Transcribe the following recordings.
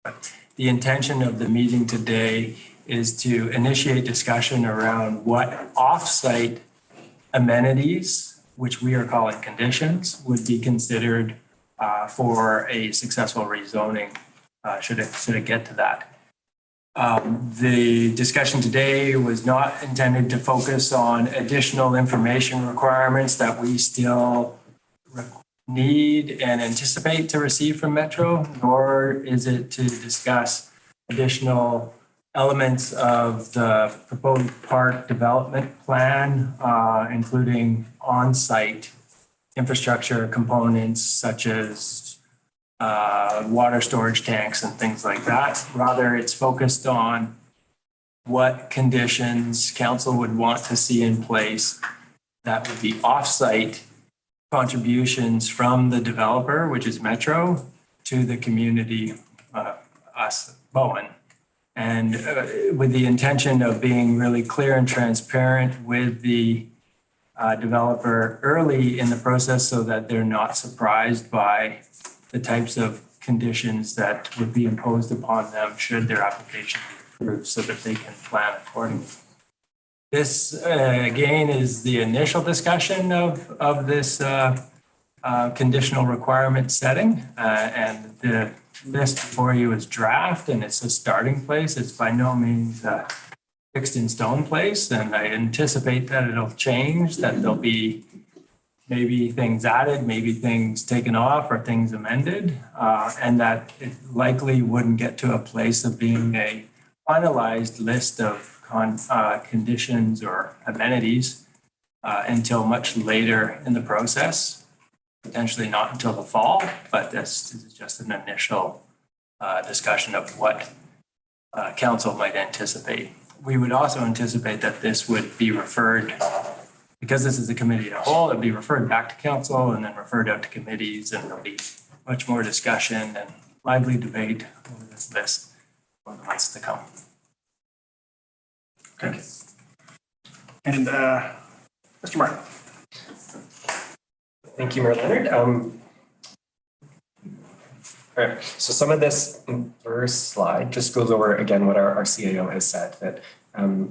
The intention of the meeting today is to initiate discussion around what off-site amenities, which we are calling conditions, would be considered for a successful rezoning, should it get to that. The discussion today was not intended to focus on additional information requirements that we still need and anticipate to receive from Metro, nor is it to discuss additional elements of the proposed park development plan, including on-site infrastructure components such as water storage tanks and things like that. Rather, it's focused on what conditions council would want to see in place that would be off-site contributions from the developer, which is Metro, to the community, us, Bowen. And with the intention of being really clear and transparent with the developer early in the process so that they're not surprised by the types of conditions that would be imposed upon them should their application be approved so that they can plan accordingly. This, again, is the initial discussion of this conditional requirement setting, and the list before you is draft, and it's a starting place. It's by no means a fixed in stone place, and I anticipate that it'll change, that there'll be maybe things added, maybe things taken off or things amended, and that it likely wouldn't get to a place of being a finalized list of conditions or amenities until much later in the process, potentially not until the fall, but this is just an initial discussion of what council might anticipate. We would also anticipate that this would be referred, because this is a committee of the whole, it'd be referred back to council and then referred out to committees, and there'll be much more discussion and lively debate over this list for the months to come. Okay. And Mr. Martin. Thank you, Mayor Leonard. All right, so some of this first slide just goes over again what our CAO has said, that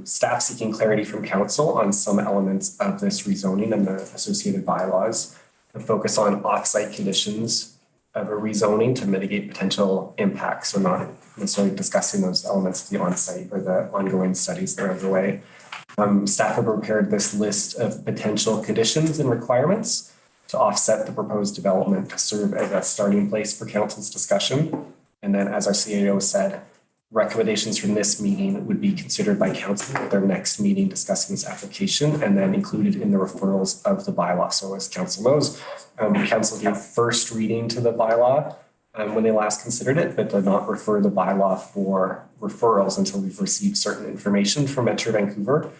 staff seeking clarity from council on some elements of this rezoning and the associated bylaws, to focus on off-site conditions of a rezoning to mitigate potential impacts. So not necessarily discussing those elements of the on-site or the ongoing studies that are underway. Staff have prepared this list of potential conditions and requirements to offset the proposed development to serve as a starting place for council's discussion. And then, as our CAO said, recommendations from this meeting would be considered by council at their next meeting discussing this application and then included in the referrals of the bylaw. So as council knows, council gave first reading to the bylaw when they last considered it, but did not refer the bylaw for referrals until we've received certain information from Metro Vancouver.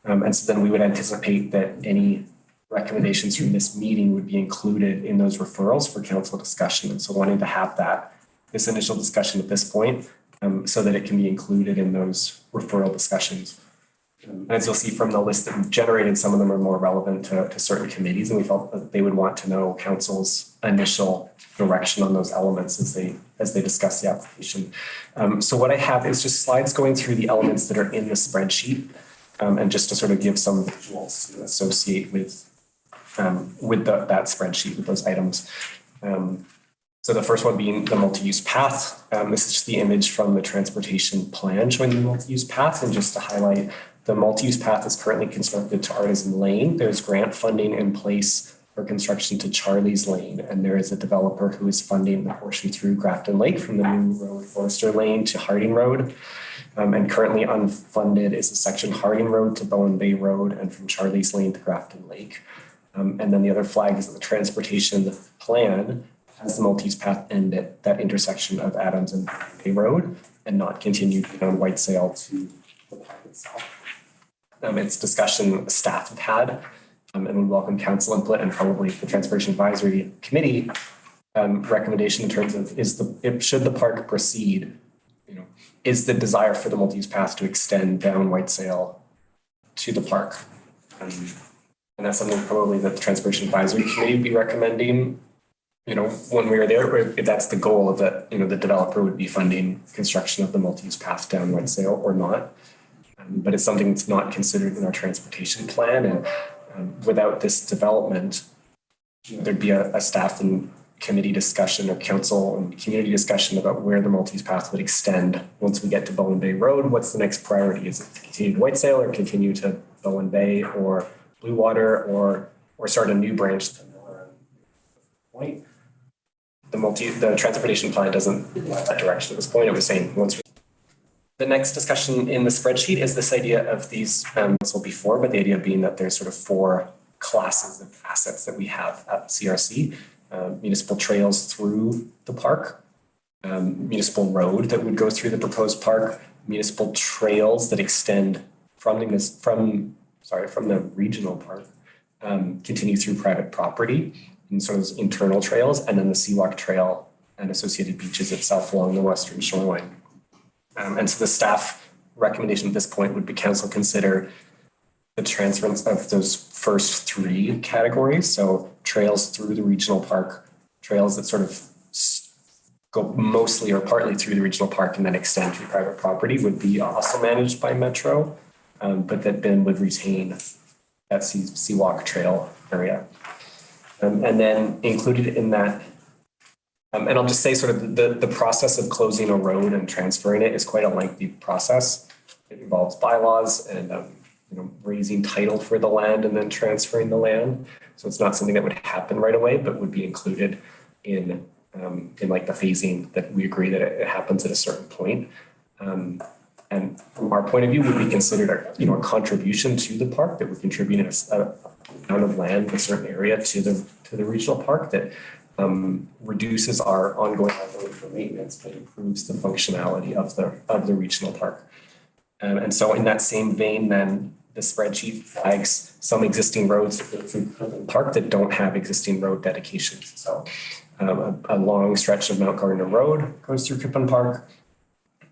And so then we would anticipate that any recommendations from this meeting would be included in those referrals for council discussion. And so wanting to have this initial discussion at this point so that it can be included in those referral discussions. And as you'll see from the list that we've generated, some of them are more relevant to certain committees, and we felt that they would want to know council's initial direction on those elements as they discuss the application. So what I have is just slides going through the elements that are in the spreadsheet, and just to sort of give some visuals to associate with that spreadsheet, with those items. So the first one being the multi-use path. This is just the image from the transportation plan showing the multi-use path, and just to highlight, the multi-use path is currently constructed to Artisan Lane. There's grant funding in place for construction to Charlie's Lane, and there is a developer who is funding the portion through Grafton Lake from the new road Forester Lane to Harding Road. And currently unfunded is the section Harding Road to Bowen Bay Road and from Charlie's Lane to Grafton Lake. And then the other flag is that the transportation plan has the multi-use path end at that intersection of Adams and Bay Road and not continue down Whitesale to the park itself. It's discussion staff have had, and we welcome council input and probably the Transportation Advisory Committee recommendation in terms of should the park proceed, is the desire for the multi-use path to extend down Whitesale to the park. And that's something probably that the Transportation Advisory Committee would be recommending when we were there, if that's the goal of that, the developer would be funding construction of the multi-use path down Wednesdale or not. But it's something that's not considered in our transportation plan. And without this development, there'd be a staff and committee discussion or council and community discussion about where the multi-use path would extend once we get to Bowen Bay Road. What's the next priority? Is it to continue to Whitesale or continue to Bowen Bay or Blue Water or start a new branch to Miller Point? The transportation plan doesn't go that direction at this point. It was saying the next discussion in the spreadsheet is this idea of these before, but the idea being that there's sort of 4 classes of assets that we have at CRC. Municipal trails through the park, municipal road that would go through the proposed park, municipal trails that extend from the regional park, continue through private property, and sort of those internal trails, and then the Seawalk Trail and associated beaches itself along the western shoreline. And so the staff recommendation at this point would be council consider the transference of those first 3 categories. So trails through the regional park, trails that sort of go mostly or partly through the regional park and then extend through private property would be also managed by Metro, but that then would retain that Seawalk Trail area. And then included in that, and I'll just say sort of the process of closing a road and transferring it is quite a lengthy process. It involves bylaws and raising title for the land and then transferring the land. So it's not something that would happen right away, but would be included in like the phasing that we agree that it happens at a certain point. And from our point of view, would be considered a contribution to the park that would contribute a amount of land in a certain area to the regional park that reduces our ongoing liability for maintenance, but improves the functionality of the regional park. And so in that same vein, then the spreadsheet flags some existing roads that go through the park that don't have existing road dedications. So a long stretch of Mount Gardner Road goes through Crippen Park,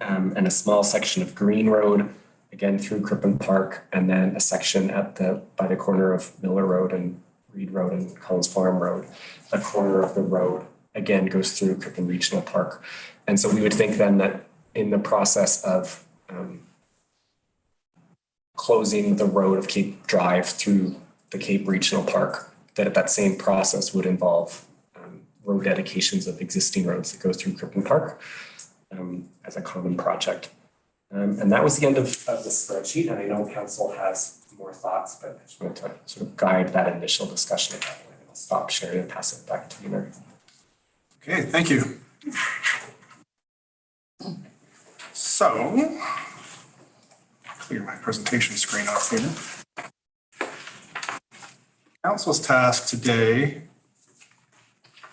and a small section of Green Road, again through Crippen Park, and then a section by the corner of Miller Road and Reed Road and Collins Farm Road. A corner of the road, again, goes through Crippen Regional Park. And so we would think then that in the process of closing the road of Cape Drive through the Cape Regional Park, that same process would involve road dedications of existing roads that go through Crippen Park as a common project. And that was the end of the spreadsheet. And I know council has more thoughts, but I just wanted to sort of guide that initial discussion. I'll stop sharing and pass it back to you, Mayor. Okay, thank you. So, clear my presentation screen off here. Council's task today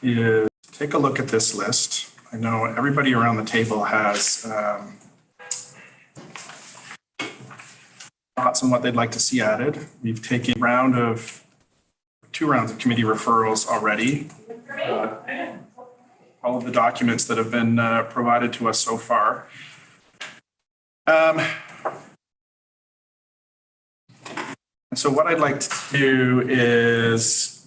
is take a look at this list. I know everybody around the table has thoughts on what they'd like to see added. We've taken 2 rounds of committee referrals already. All of the documents that have been provided to us so far. So what I'd like to do is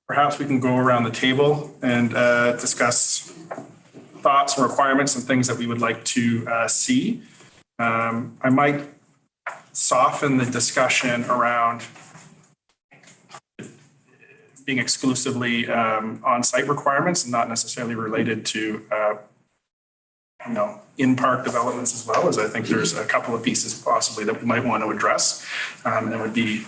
perhaps we can go around the table and discuss thoughts and requirements and things that we would like to see. I might soften the discussion around being exclusively on-site requirements and not necessarily related to in-park developments as well, as I think there's a couple of pieces possibly that we might want to address. And it would be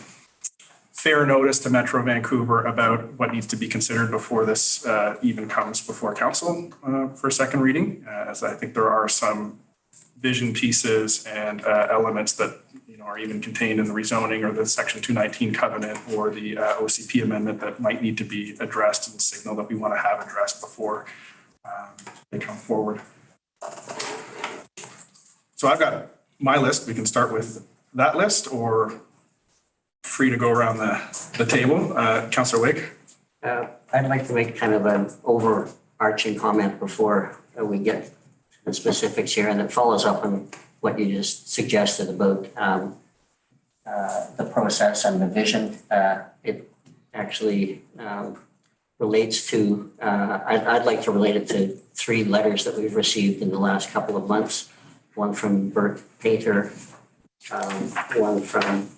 fair notice to Metro Vancouver about what needs to be considered before this even comes before council for second reading, as I think there are some vision pieces and elements that are even contained in the rezoning or the Section 219 covenant or the OCP amendment that might need to be addressed and signal that we want to have addressed before they come forward. So I've got my list. We can start with that list or free to go around the table. Councillor Wake. I'd like to make kind of an overarching comment before we get to the specifics here, and it follows up on what you just suggested about the process and the vision. It actually relates to, I'd like to relate it to 3 letters that we've received in the last couple of months. One from Bert Pater, one from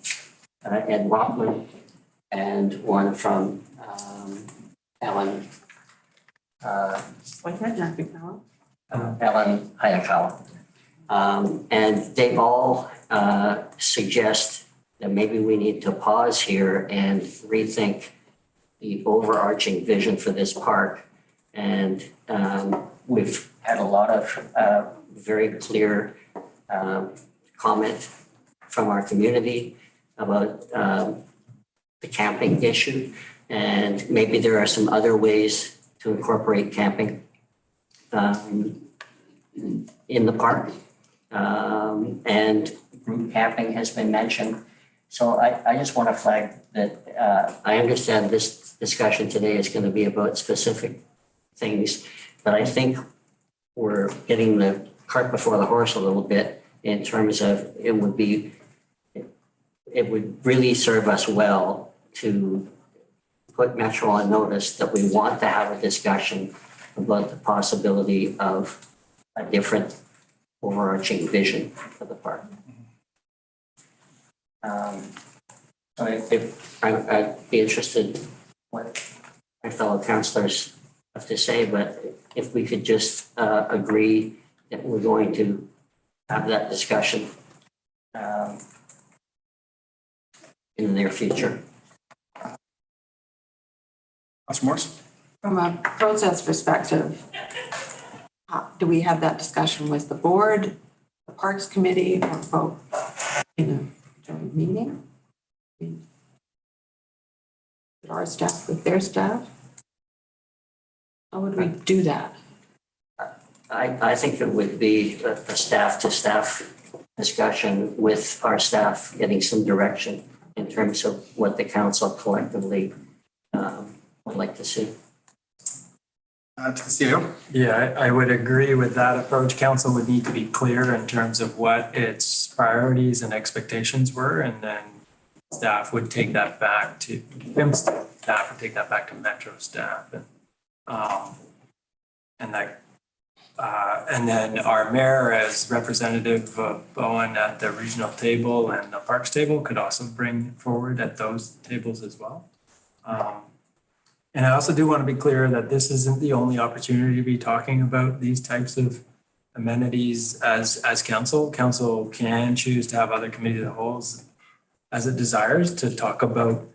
Ed Wapman, and one from Ellen Ellen Hayakawa. And they all suggest that maybe we need to pause here and rethink the overarching vision for this park. And we've had a lot of very clear comment from our community about the camping issue. And maybe there are some other ways to incorporate camping in the park. And group camping has been mentioned. So I just want to flag that I understand this discussion today is going to be about specific things, but I think we're getting the cart before the horse a little bit in terms of it would really serve us well to put Metro on notice that we want to have a discussion about the possibility of a different overarching vision for the park. So I'd be interested what my fellow councillors have to say, but if we could just agree that we're going to have that discussion in the near future. Councillor Morris? From a process perspective, do we have that discussion with the board, the Parks Committee, or both in a joint meeting? With our staff, with their staff? How would we do that? I think it would be a staff-to-staff discussion with our staff, getting some direction in terms of what the council collectively would like to see. To the CEO? Yeah, I would agree with that approach. Council would need to be clear in terms of what its priorities and expectations were, and then staff would take that back to staff would take that back to Metro staff, and then our mayor as representative of Bowen at the regional table and the parks table could also bring forward at those tables as well. And I also do want to be clear that this isn't the only opportunity to be talking about these types of amenities as council. Council can choose to have other committee of the wholes as it desires to talk about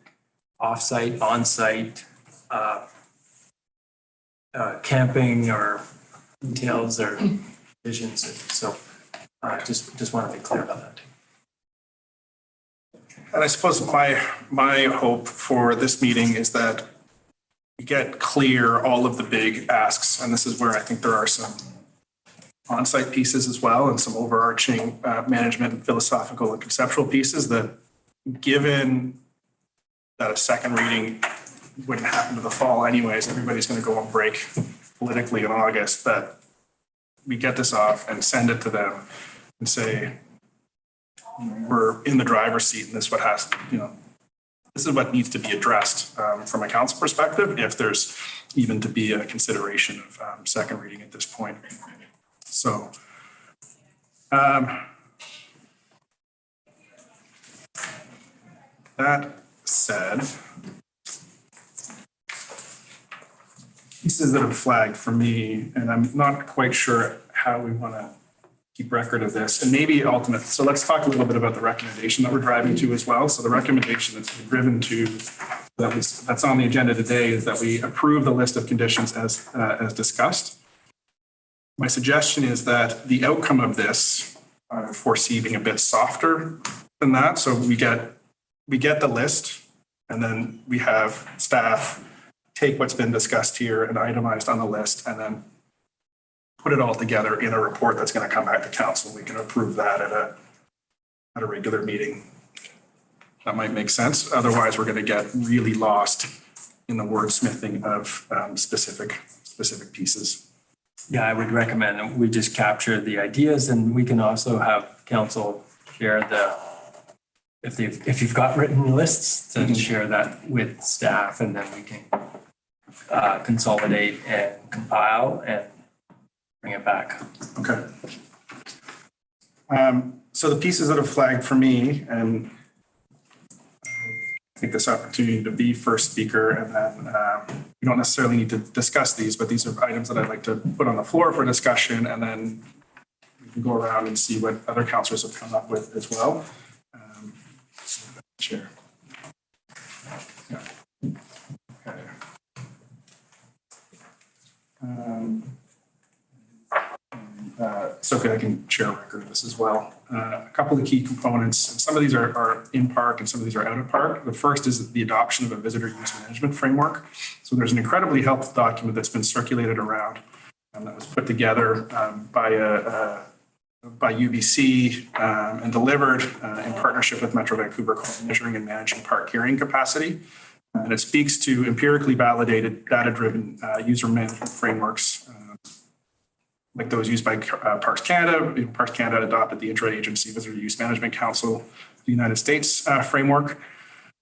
off-site, on-site camping or details or visions. So just want to be clear about that too. And I suppose my hope for this meeting is that we get clear all of the big asks, and this is where I think there are some on-site pieces as well and some overarching management and philosophical and conceptual pieces that, given that a second reading wouldn't happen to the fall anyways, everybody's going to go on break politically in August, that we get this off and send it to them and say, we're in the driver's seat and this is what has, this is what needs to be addressed from a council perspective, if there's even to be a consideration of second reading at this point. So, that said, pieces that have flagged for me, and I'm not quite sure how we want to keep record of this, and maybe ultimate. So let's talk a little bit about the recommendation that we're driving to as well. So the recommendation that's been driven to, that's on the agenda today, is that we approve the list of conditions as discussed. My suggestion is that the outcome of this, I foresee being a bit softer than that. So we get the list, and then we have staff take what's been discussed here and itemized on the list, and then put it all together in a report that's going to come back to council. We can approve that at a regular meeting. That might make sense. Otherwise, we're going to get really lost in the wordsmithing of specific pieces. Yeah, I would recommend that we just capture the ideas, and we can also have council share if you've got written lists, then share that with staff, and then we can consolidate and compile and bring it back. Okay. So the pieces that have flagged for me, and I take this opportunity to be first speaker, and then we don't necessarily need to discuss these, but these are items that I'd like to put on the floor for discussion, and then we can go around and see what other councillors have come up with as well. Chair. Yeah. Okay. Sophie, I can share a record of this as well. A couple of key components, and some of these are in park and some of these are out of park. The first is the adoption of a visitor use management framework. So there's an incredibly helpful document that's been circulated around that was put together by UBC and delivered in partnership with Metro Vancouver called Measuring and Managing Park Carrying Capacity. And it speaks to empirically validated, data-driven user management frameworks like those used by Parks Canada. Parks Canada adopted the Interagency Visitor Use Management Council of the United States framework,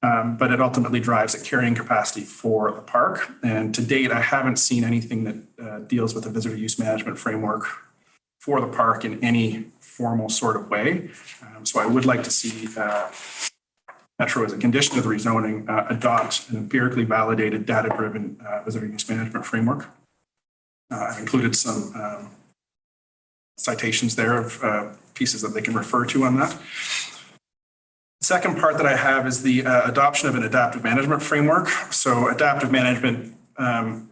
but it ultimately drives a carrying capacity for the park. And to date, I haven't seen anything that deals with a visitor use management framework for the park in any formal sort of way. So I would like to see Metro, as a condition of the rezoning, adopt an empirically validated, data-driven visitor use management framework. I've included some citations there of pieces that they can refer to on that. The second part that I have is the adoption of an adaptive management framework. So adaptive management. Can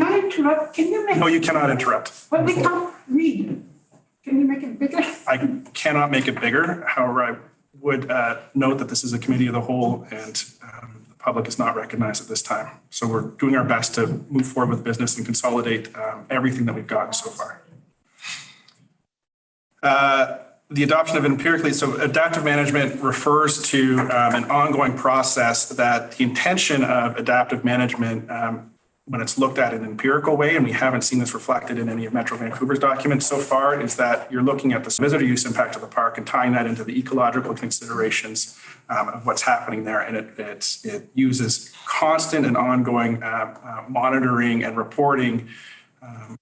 I interrupt? Can you make? No, you cannot interrupt. But we can't read. Can you make it bigger? I cannot make it bigger. However, I would note that this is a committee of the whole and the public is not recognized at this time. So we're doing our best to move forward with business and consolidate everything that we've gotten so far. The adoption of empirically, so adaptive management refers to an ongoing process that the intention of adaptive management when it's looked at in an empirical way, and we haven't seen this reflected in any of Metro Vancouver's documents so far, is that you're looking at the visitor use impact of the park and tying that into the ecological considerations of what's happening there. And it uses constant and ongoing monitoring and reporting on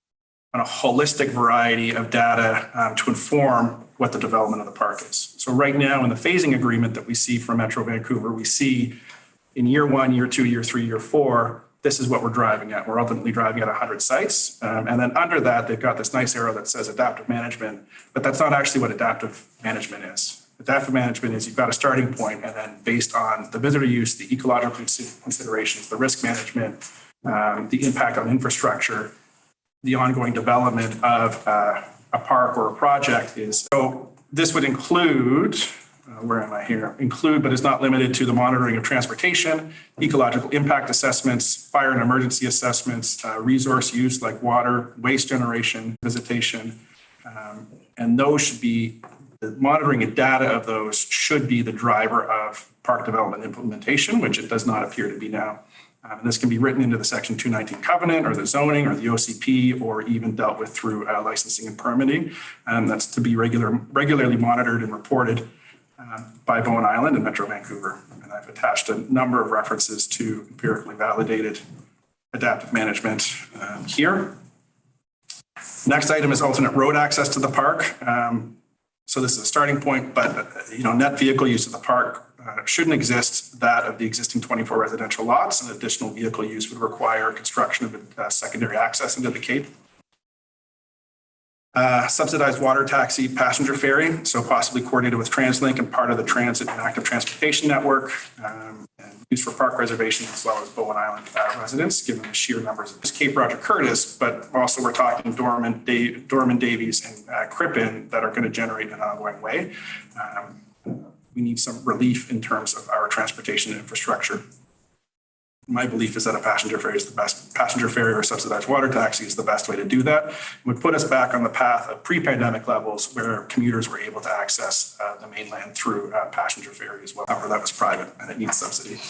a holistic variety of data to inform what the development of the park is. So right now in the phasing agreement that we see from Metro Vancouver, we see in year 1, year 2, year 3, year 4, this is what we're driving at. We're ultimately driving at 100 sites. And then under that, they've got this nice arrow that says adaptive management, but that's not actually what adaptive management is. Adaptive management is you've got a starting point, and then based on the visitor use, the ecological considerations, the risk management, the impact on infrastructure, the ongoing development of a park or a project is. So this would include, where am I here? Include, but is not limited to the monitoring of transportation, ecological impact assessments, fire and emergency assessments, resource use like water, waste generation, visitation. And those should be, the monitoring and data of those should be the driver of park development implementation, which it does not appear to be now. And this can be written into the Section 219 covenant or the zoning or the OCP or even dealt with through licensing and permitting. That's to be regularly monitored and reported by Bowen Island and Metro Vancouver. And I've attached a number of references to empirically validated adaptive management here. Next item is alternate road access to the park. So this is a starting point, but net vehicle use of the park shouldn't exist that of the existing 24 residential lots, and additional vehicle use would require construction of a secondary access into the Cape. Subsidized water taxi passenger ferry, so possibly coordinated with TransLink and part of the transit and active transportation network, and used for park reservations as well as Bowen Island residents, given the sheer numbers of this Cape Roger Curtis, but also we're talking Dorman, Davies, and Crippen that are going to generate in an ongoing way. We need some relief in terms of our transportation infrastructure. My belief is that a passenger ferry is the best, passenger ferry or subsidized water taxi is the best way to do that. It would put us back on the path of pre-pandemic levels where commuters were able to access the mainland through passenger ferry as well. However, that was private and it needs subsidy.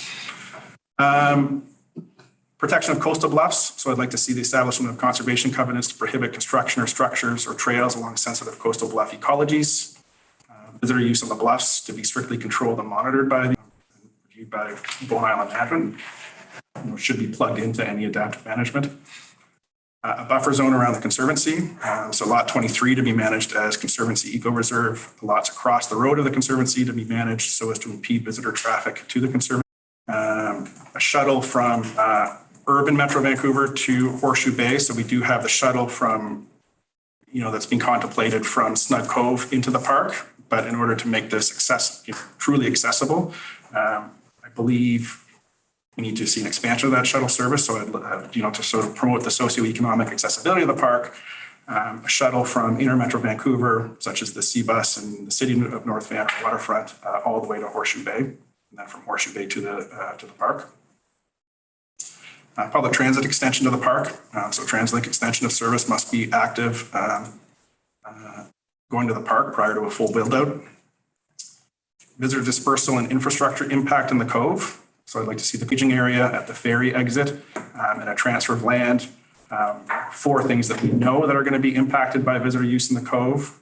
Protection of coastal bluffs. So I'd like to see the establishment of conservation covenants to prohibit construction or structures or trails along sensitive coastal bluff ecologies. Visitor use of the bluffs to be strictly controlled and monitored by Bowen Island Management. should be plugged into any adaptive management. A buffer zone around the Conservancy. So lot 23 to be managed as Conservancy Eco Reserve. The lots across the road of the Conservancy to be managed so as to impede visitor traffic to the Conservancy. A shuttle from urban Metro Vancouver to Horseshoe Bay. So we do have the shuttle from, that's being contemplated from Snug Cove into the park. But in order to make this truly accessible, I believe we need to see an expansion of that shuttle service. So, to sort of promote the socioeconomic accessibility of the park, a shuttle from inner Metro Vancouver, such as the C-Bus and the City of North Van waterfront, all the way to Horseshoe Bay, and then from Horseshoe Bay to the park. Public transit extension to the park. So TransLink extension of service must be active going to the park prior to a full build out. Visitor dispersal and infrastructure impact in the Cove. So I'd like to see the paging area at the ferry exit and a transfer of land for things that we know that are going to be impacted by visitor use in the Cove,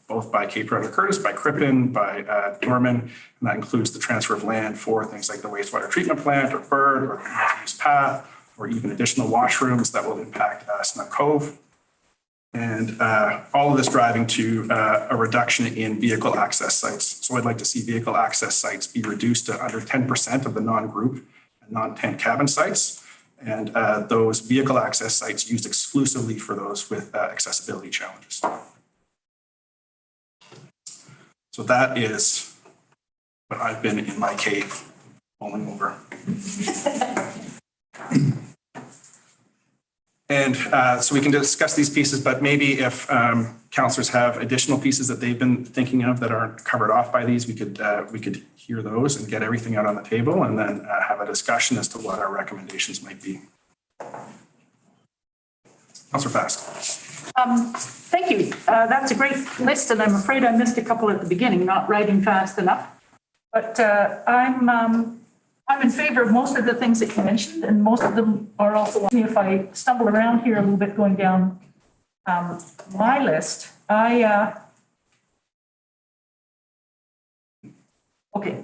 both by Cape Breton Curtis, by Crippen, by Dorman, and that includes the transfer of land for things like the wastewater treatment plant or bird or multi-use path, or even additional washrooms that will impact Snug Cove. And all of this driving to a reduction in vehicle access sites. So I'd like to see vehicle access sites be reduced to under 10% of the non-group and non-tent cabin sites. And those vehicle access sites used exclusively for those with accessibility challenges. So that is what I've been in my cave mulling over. And so we can discuss these pieces, but maybe if councillors have additional pieces that they've been thinking of that aren't covered off by these, we could hear those and get everything out on the table and then have a discussion as to what our recommendations might be. Councillor Fast. Thank you. That's a great list, and I'm afraid I missed a couple at the beginning, not writing fast enough. But I'm in favor of most of the things that you mentioned, and most of them are also, if I stumble around here a little bit going down my list, okay.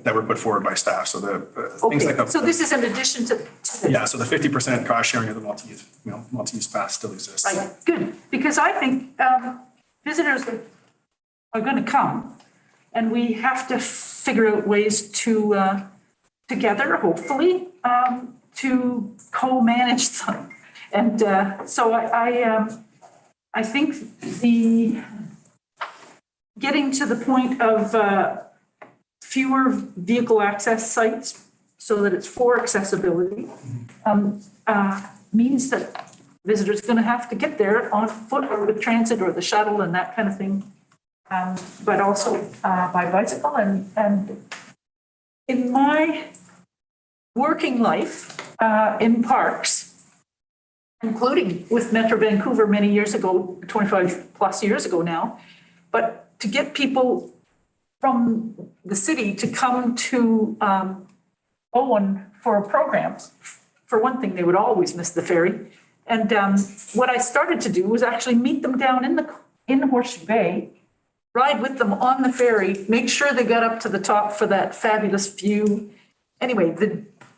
That were put forward by staff. So the things like so this is in addition to yeah. So the 50% cost sharing of the multi-use pass still exists. right, good, because I think visitors are going to come, and we have to figure out ways to together, hopefully, to co-manage them. And so I think the getting to the point of fewer vehicle access sites so that it's for accessibility means that visitors are going to have to get there on foot or with transit or the shuttle and that kind of thing, but also by bicycle. And in my working life in parks, including with Metro Vancouver many years ago, 25 plus years ago now, but to get people from the city to come to Owen for a program, for one thing, they would always miss the ferry. And what I started to do was actually meet them down in Horseshoe Bay, ride with them on the ferry, make sure they got up to the top for that fabulous view. Anyway,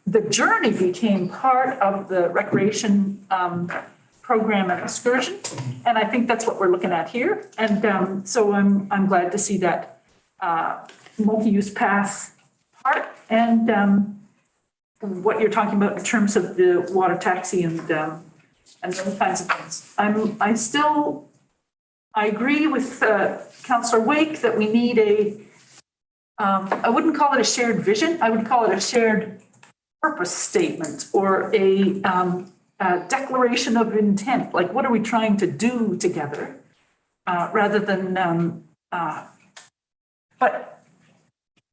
the journey became part of the recreation program and excursion. And I think that's what we're looking at here. And so I'm glad to see that multi-use path part and what you're talking about in terms of the water taxi and those kinds of things. I agree with Councillor Wake that we need I wouldn't call it a shared vision. I would call it a shared purpose statement or a declaration of intent. Like, what are we trying to do together rather than, but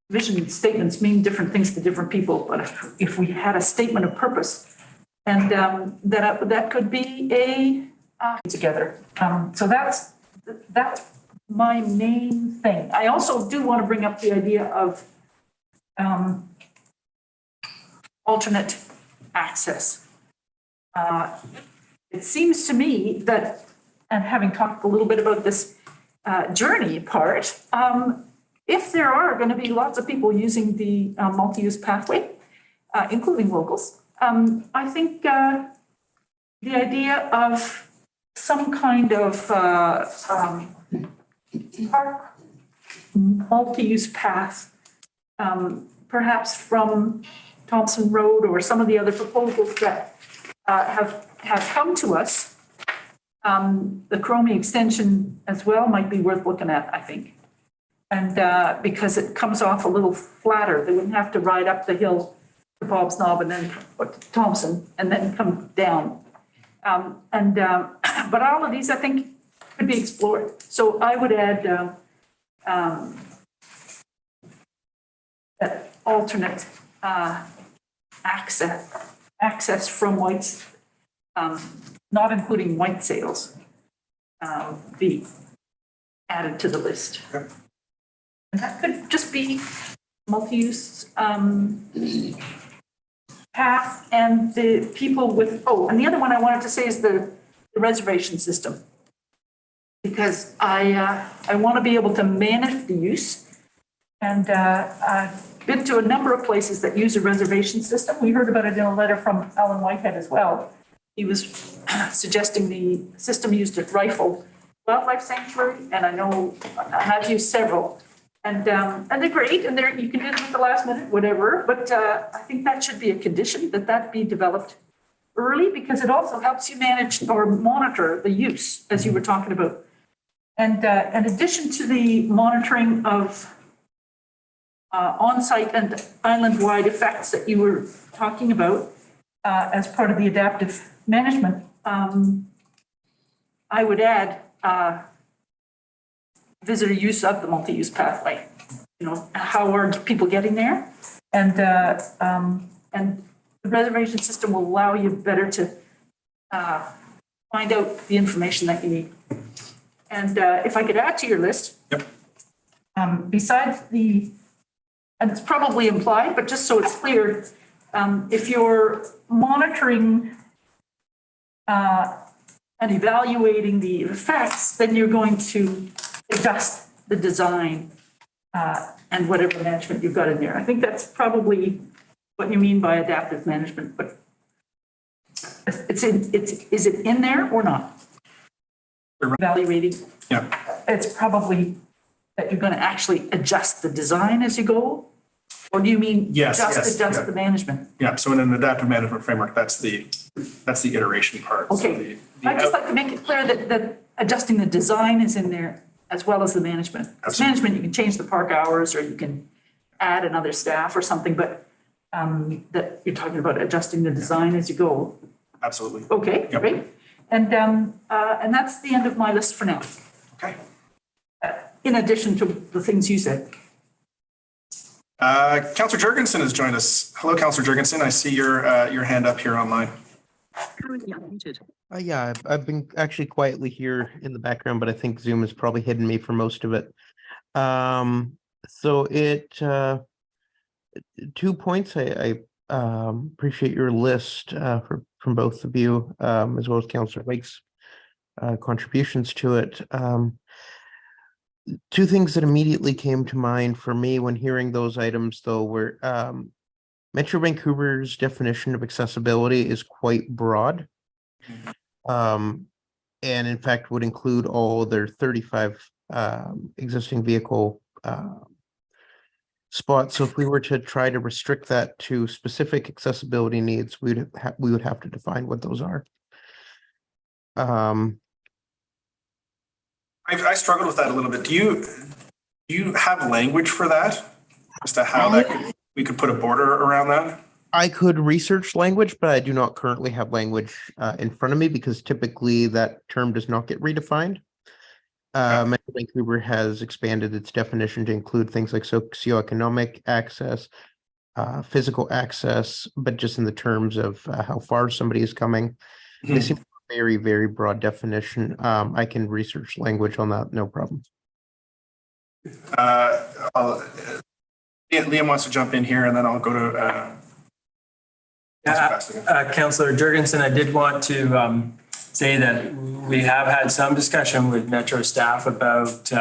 vision statements mean different things to different people. But if we had a statement of purpose and that could be a together. So that's my main thing. I also do want to bring up the idea of alternate access. It seems to me that, and having talked a little bit about this journey part, if there are going to be lots of people using the multi-use pathway, including locals, I think the idea of some kind of park multi-use path, perhaps from Thompson Road or some of the other proposals that have come to us. The Chromie extension as well might be worth looking at, I think. And because it comes off a little flatter, they wouldn't have to ride up the hill to Bob's Knob and then to Thompson and then come down. But all of these, I think, could be explored. So I would add that alternate access from White's, not including white sales, be added to the list. Okay. And that could just be multi-use path and the people with, oh, and the other one I wanted to say is the reservation system. Because I want to be able to manage the use. And I've been to a number of places that use a reservation system. We heard about it in a letter from Alan Whitehead as well. He was suggesting the system used at Rifle Wildlife Sanctuary, and I know I've used several. And they're great, and you can do them at the last minute, whatever. But I think that should be a condition that be developed early, because it also helps you manage or monitor the use, as you were talking about. And in addition to the monitoring of on-site and island-wide effects that you were talking about as part of the adaptive management, I would add visitor use of the multi-use pathway. You know, how are people getting there? And the reservation system will allow you better to find out the information that you need. And if I could add to your list, Yep. Besides and it's probably implied, but just so it's clear, if you're monitoring and evaluating the effects, then you're going to adjust the design and whatever management you've got in there. I think that's probably what you mean by adaptive management, but is it in there or not? Evaluating. Yeah. It's probably that you're going to actually adjust the design as you go? Or do you mean Yes, adjust yeah. the management? Yeah, so in an adaptive management framework, that's the iteration part. So Okay. I'd just like to make it clear that adjusting the design is in there as well as the management. As management, you can change the park hours or you can add another staff or something, but that you're talking about adjusting the design as you go. Absolutely. Okay, Yep. great. And that's the end of my list for now, Okay. in addition to the things you said. Councillor Jurgensen has joined us. Hello, Councillor Jurgensen. I see your hand up here online. Yeah, I've been actually quietly here in the background, but I think Zoom has probably hidden me for most of it. So 2 points. I appreciate your list from both of you, as well as Councillor Wake's contributions to it. Two things that immediately came to mind for me when hearing those items, though, were Metro Vancouver's definition of accessibility is quite broad. And in fact would include all their 35 existing vehicle spots. So if we were to try to restrict that to specific accessibility needs, we would have to define what those are. I struggled with that a little bit. Do you have language for that? As to how we could put a border around that? I could research language, but I do not currently have language in front of me because typically that term does not get redefined. Metro Vancouver has expanded its definition to include things like socioeconomic access, physical access, but just in the terms of how far somebody is coming. They seem a very, very broad definition. I can research language on that, no problem. Liam wants to jump in here, and then I'll go to Councillor Jurgensen, I did want to say that we have had some discussion with Metro staff about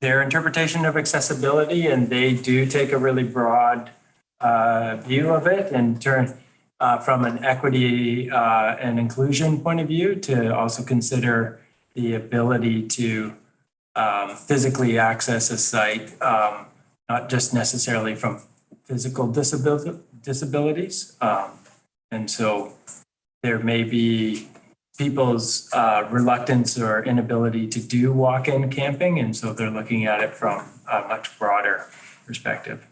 their interpretation of accessibility, and they do take a really broad view of it and from an equity and inclusion point of view to also consider the ability to physically access a site, not just necessarily from physical disabilities. And so there may be people's reluctance or inability to do walk-in camping. And so they're looking at it from a much broader perspective.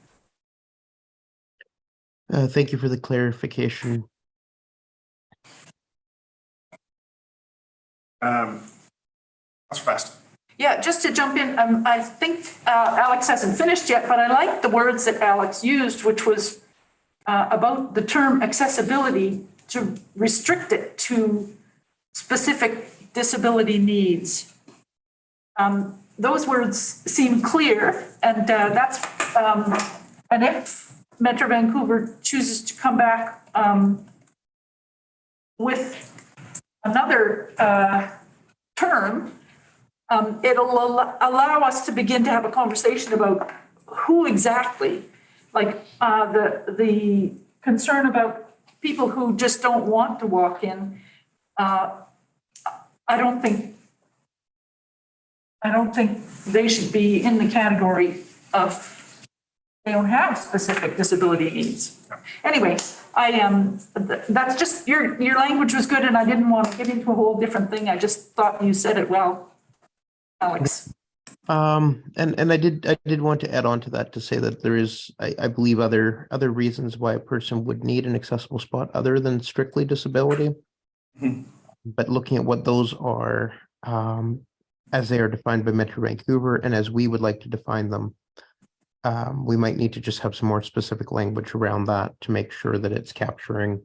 Thank you for the clarification. Councillor Fast. Yeah, just to jump in, I think Alex hasn't finished yet, but I like the words that Alex used, which was about the term accessibility, to restrict it to specific disability needs. Those words seem clear, and and if Metro Vancouver chooses to come back with another term, it'll allow us to begin to have a conversation about who exactly, like the concern about people who just don't want to walk in. I don't think they should be in the category of they don't have specific disability needs. Anyway, that's just, your language was good and I didn't want to get into a whole different thing. I just thought you said it well, Alex. And I did want to add on to that to say that there is, I believe, other reasons why a person would need an accessible spot other than strictly disability. Mm-hmm. But looking at what those are, as they are defined by Metro Vancouver and as we would like to define them, we might need to just have some more specific language around that to make sure that it's capturing,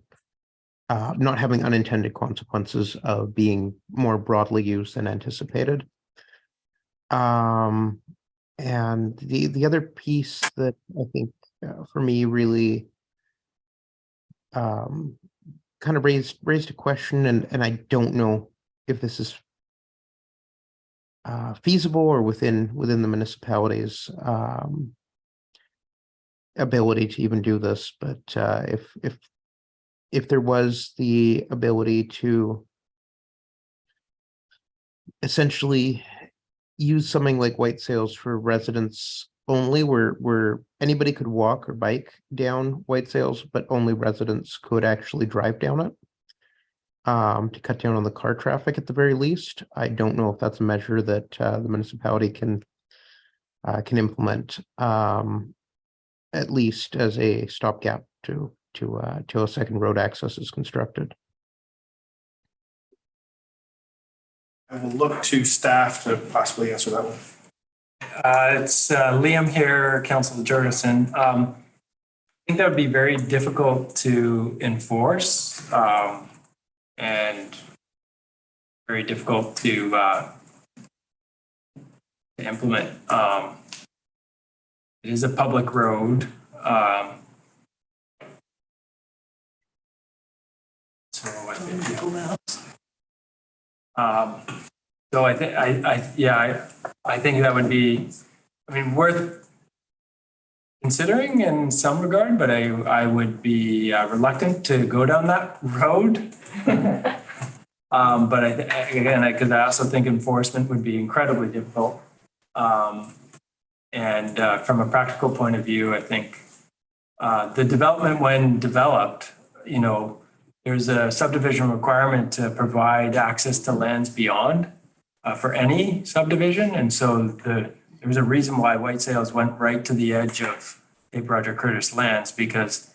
not having unintended consequences of being more broadly used than anticipated. And the other piece that I think for me really kind of raised a question, and I don't know if this is feasible or within the municipality's ability to even do this, but if there was the ability to essentially use something like white sails for residents only, where anybody could walk or bike down white sails, but only residents could actually drive down it, to cut down on the car traffic at the very least. I don't know if that's a measure that the municipality can implement, at least as a stopgap to a second road access is constructed. I will look to staff to possibly answer that one. It's Liam here, Councillor Jurgensen. I think that would be very difficult to enforce, and very difficult to implement. It is a public road. So I think, so I think that would be, worth considering in some regard, but I would be reluctant to go down that road. But because I also think enforcement would be incredibly difficult. And from a practical point of view, I think the development, when developed, there's a subdivision requirement to provide access to lands beyond for any subdivision. And so there was a reason why white sails went right to the edge of Cape Roger Curtis lands, because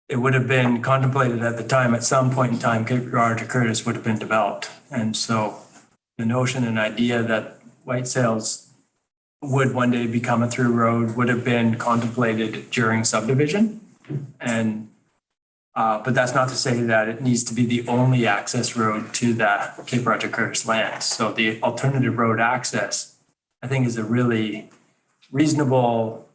it would have been contemplated at the time, at some point in time, Cape Roger Curtis would have been developed. And so the notion and idea that white sails would one day become a through road would have been contemplated during subdivision. And but that's not to say that it needs to be the only access road to the Cape Roger Curtis lands. So the alternative road access, I think, is a really reasonable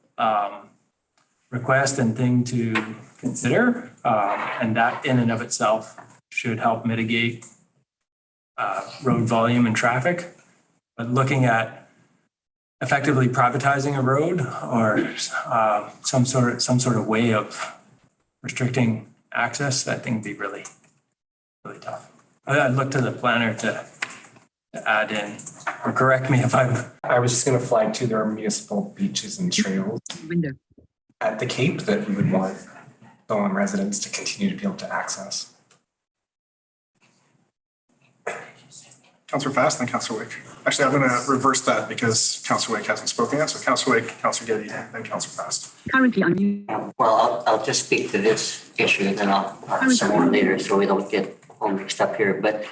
request and thing to consider. And that in and of itself should help mitigate road volume and traffic. But looking at effectively privatizing a road or some sort of way of restricting access, I think would be really, really tough. I'd look to the planner to add in, or correct me if I'm, I was just gonna flag too, there are municipal beaches and trails at the Cape that we would want Dawn residents to continue to be able to access. Councillor Fast, then Councillor Wake. Actually, I'm going to reverse that because Councillor Wake hasn't spoken yet. So Councillor Wake, Councillor Getty, and then Councillor Fast. Currently unmuted. Well, I'll just speak to this issue and then I'll have some more later so we don't get all mixed up here. But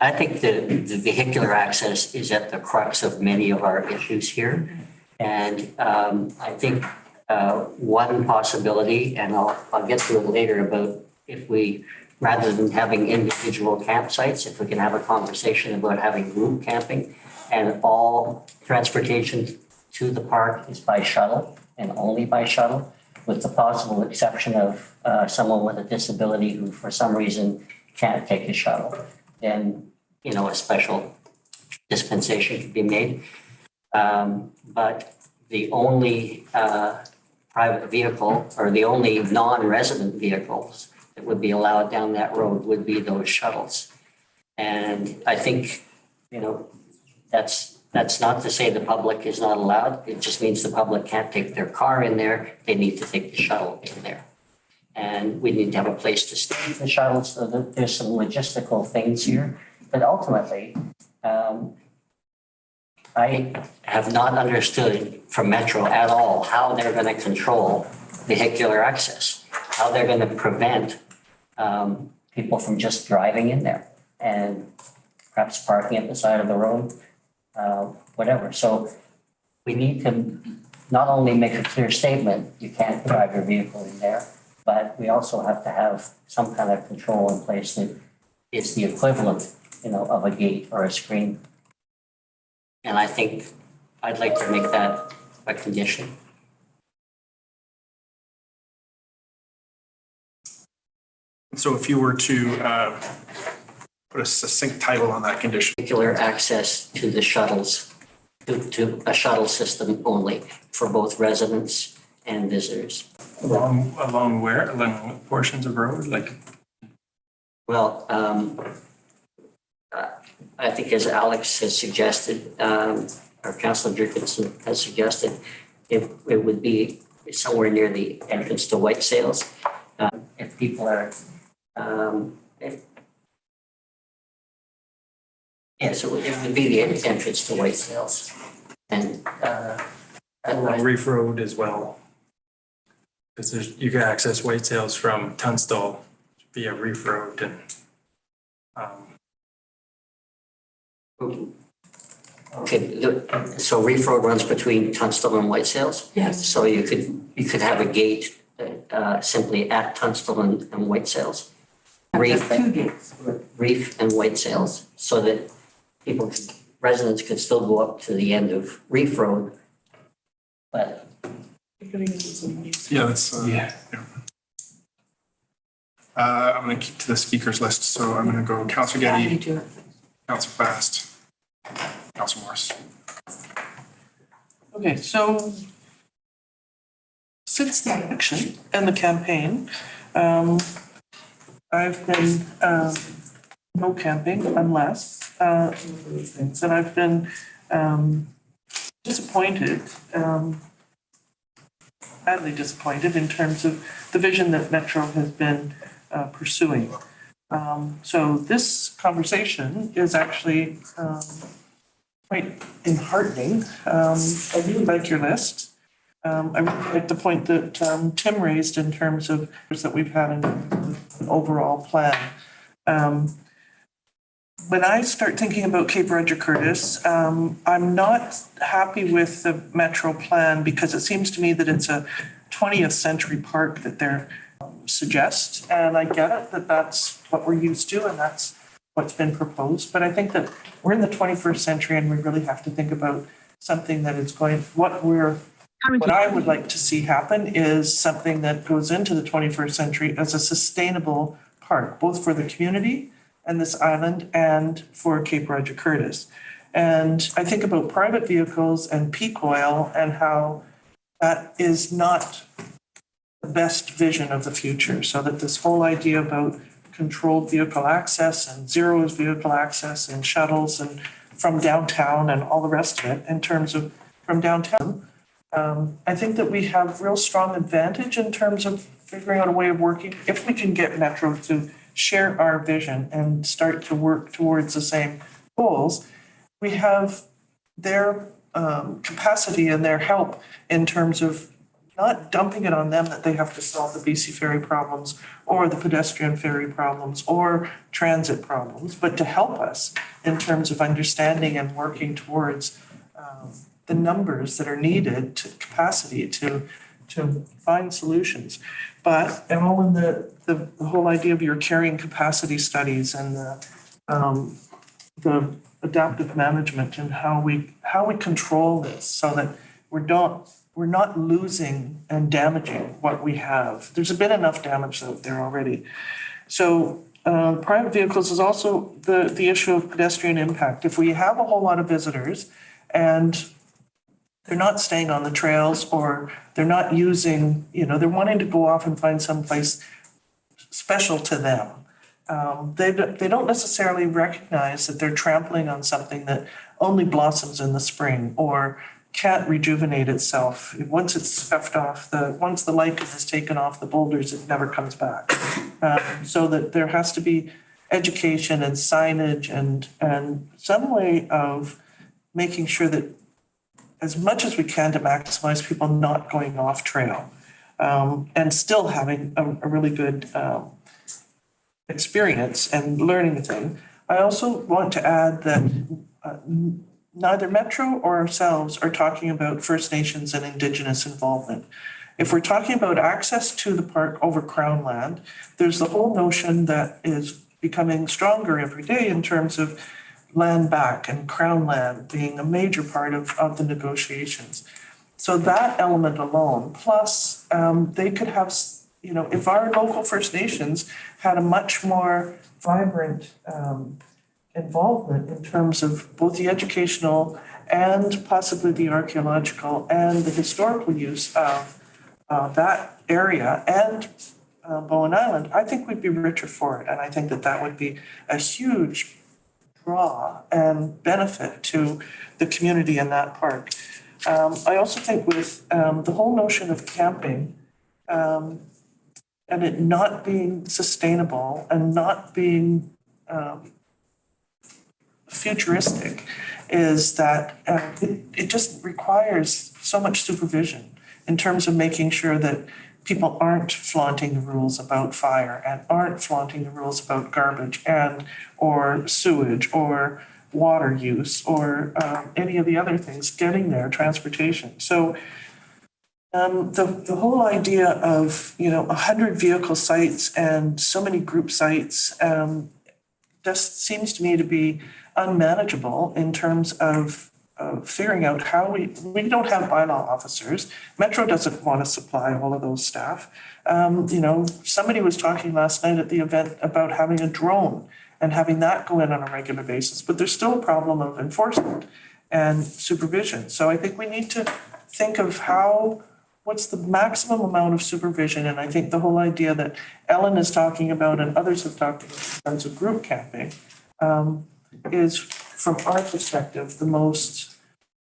I think the vehicular access is at the crux of many of our issues here. And I think one possibility, and I'll get to it later about if we, rather than having individual campsites, if we can have a conversation about having group camping and all transportation to the park is by shuttle and only by shuttle, with the possible exception of someone with a disability who for some reason can't take a shuttle, then, you know, a special dispensation could be made. But the only private vehicle or the only non-resident vehicles that would be allowed down that road would be those shuttles. And I think, you know, that's not to say the public is not allowed. It just means the public can't take their car in there. They need to take the shuttle in there. And we need to have a place to stay the shuttle, so that there's some logistical things here. But ultimately, I have not understood from Metro at all how they're going to control vehicular access, how they're going to prevent people from just driving in there and perhaps parking at the side of the road, whatever. So we need to not only make a clear statement, you can't drive your vehicle in there, but we also have to have some kind of control in place that is the equivalent, you know, of a gate or a screen. And I think I'd like to make that a condition. So if you were to put a succinct title on that condition. Particular access to the shuttles, to a shuttle system only for both residents and visitors. along where, along portions of road, like, Well, I think as Alex has suggested, or Councillor Dickinson has suggested, it would be somewhere near the entrance to White Sails. If people are, yes, it would be the entrance to White Sails. And along Reef Road as well. Because you can access White Sails from Tunstall via Reef Road and okay, so Reef Road runs between Tunstall and White Sails? Yes. So you could have a gate simply at Tunstall and White Sails. Reef, Two gates. Reef and White Sails, so that residents could still go up to the end of Reef Road. But Yeah, that's, yeah. I'm going to keep to the speakers list. So I'm going to go Councillor Yeah, Getty, you do it. Councillor Fast, Councillor Morris. Okay, so since the election and the campaign, I've been no camping unless things, and I've been disappointed, badly disappointed in terms of the vision that Metro has been pursuing. So this conversation is actually quite enheartening. I really like your list. I really like the point that Tim raised in terms of that we've had an overall plan. When I start thinking about Cape Roger Curtis, I'm not happy with the Metro plan because it seems to me that it's a 20th century park that they're suggest. And I get it that that's what we're used to and that's what's been proposed. But I think that we're in the 21st century and we really have to think about something that is going, what I would like to see happen is something that goes into the 21st century as a sustainable park, both for the community and this island and for Cape Roger Curtis. And I think about private vehicles and peak oil and how that is not the best vision of the future, so that this whole idea about controlled vehicle access and zero vehicle access and shuttles and from downtown and all the rest of it in terms of from downtown. I think that we have real strong advantage in terms of figuring out a way of working. If we can get Metro to share our vision and start to work towards the same goals, we have their capacity and their help in terms of not dumping it on them that they have to solve the BC ferry problems or the pedestrian ferry problems or transit problems, but to help us in terms of understanding and working towards the numbers that are needed to capacity to find solutions. But and all in the whole idea of your carrying capacity studies and the adaptive management and how we control this so that we're not losing and damaging what we have. There's been enough damage out there already. So private vehicles is also the issue of pedestrian impact. If we have a whole lot of visitors and they're not staying on the trails or they're not using, they're wanting to go off and find someplace special to them. They don't necessarily recognize that they're trampling on something that only blossoms in the spring or can't rejuvenate itself. Once it's scuffed off, once the lichen is taken off the boulders, it never comes back. So that there has to be education and signage and some way of making sure that as much as we can to maximize people not going off trail and still having a really good experience and learning the thing. I also want to add that neither Metro or ourselves are talking about First Nations and Indigenous involvement. If we're talking about access to the park over Crown land, there's the whole notion that is becoming stronger every day in terms of land back and Crown land being a major part of the negotiations. So that element alone, plus they could have, if our local First Nations had a much more vibrant involvement in terms of both the educational and possibly the archaeological and the historical use of that area and Bowen Island, I think we'd be richer for it. And I think that would be a huge draw and benefit to the community in that park. I also think with the whole notion of camping and it not being sustainable and not being futuristic is that it just requires so much supervision in terms of making sure that people aren't flaunting the rules about fire and aren't flaunting the rules about garbage and or sewage or water use or any of the other things getting there, transportation. So the whole idea of 100 vehicle sites and so many group sites just seems to me to be unmanageable in terms of figuring out how we don't have bylaw officers. Metro doesn't want to supply all of those staff. Somebody was talking last night at the event about having a drone and having that go in on a regular basis, but there's still a problem of enforcement and supervision. So I think we need to think of what's the maximum amount of supervision, and I think the whole idea that Ellen is talking about and others have talked about in terms of group camping is, from our perspective, the most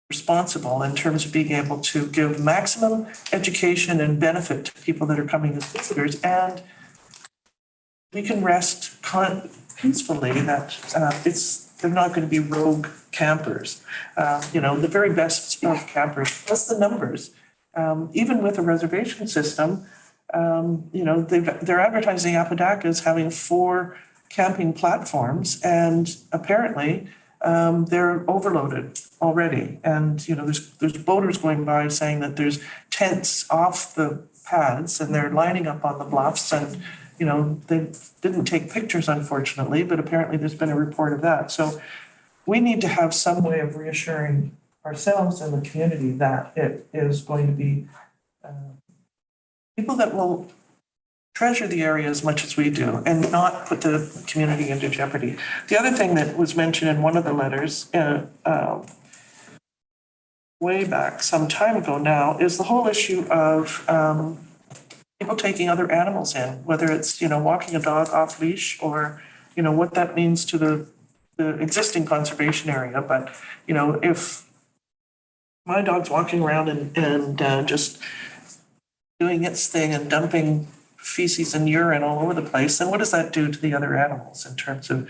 responsible in terms of being able to give maximum education and benefit to people that are coming as visitors, and we can rest peacefully that they're not going to be rogue campers. The very best of campers, plus the numbers. Even with a reservation system, they're advertising Apodaca as having 4 camping platforms, and apparently they're overloaded already. And there's boaters going by saying that there's tents off the pads and they're lining up on the bluffs, and they didn't take pictures, unfortunately, but apparently there's been a report of that. So we need to have some way of reassuring ourselves and the community that it is going to be people that will treasure the area as much as we do and not put the community into jeopardy. The other thing that was mentioned in one of the letters way back some time ago now is the whole issue of taking other animals in, whether it's, walking a dog off leash or, what that means to the existing conservation area. But, if my dog's walking around and just doing its thing and dumping feces and urine all over the place, then what does that do to the other animals in terms of,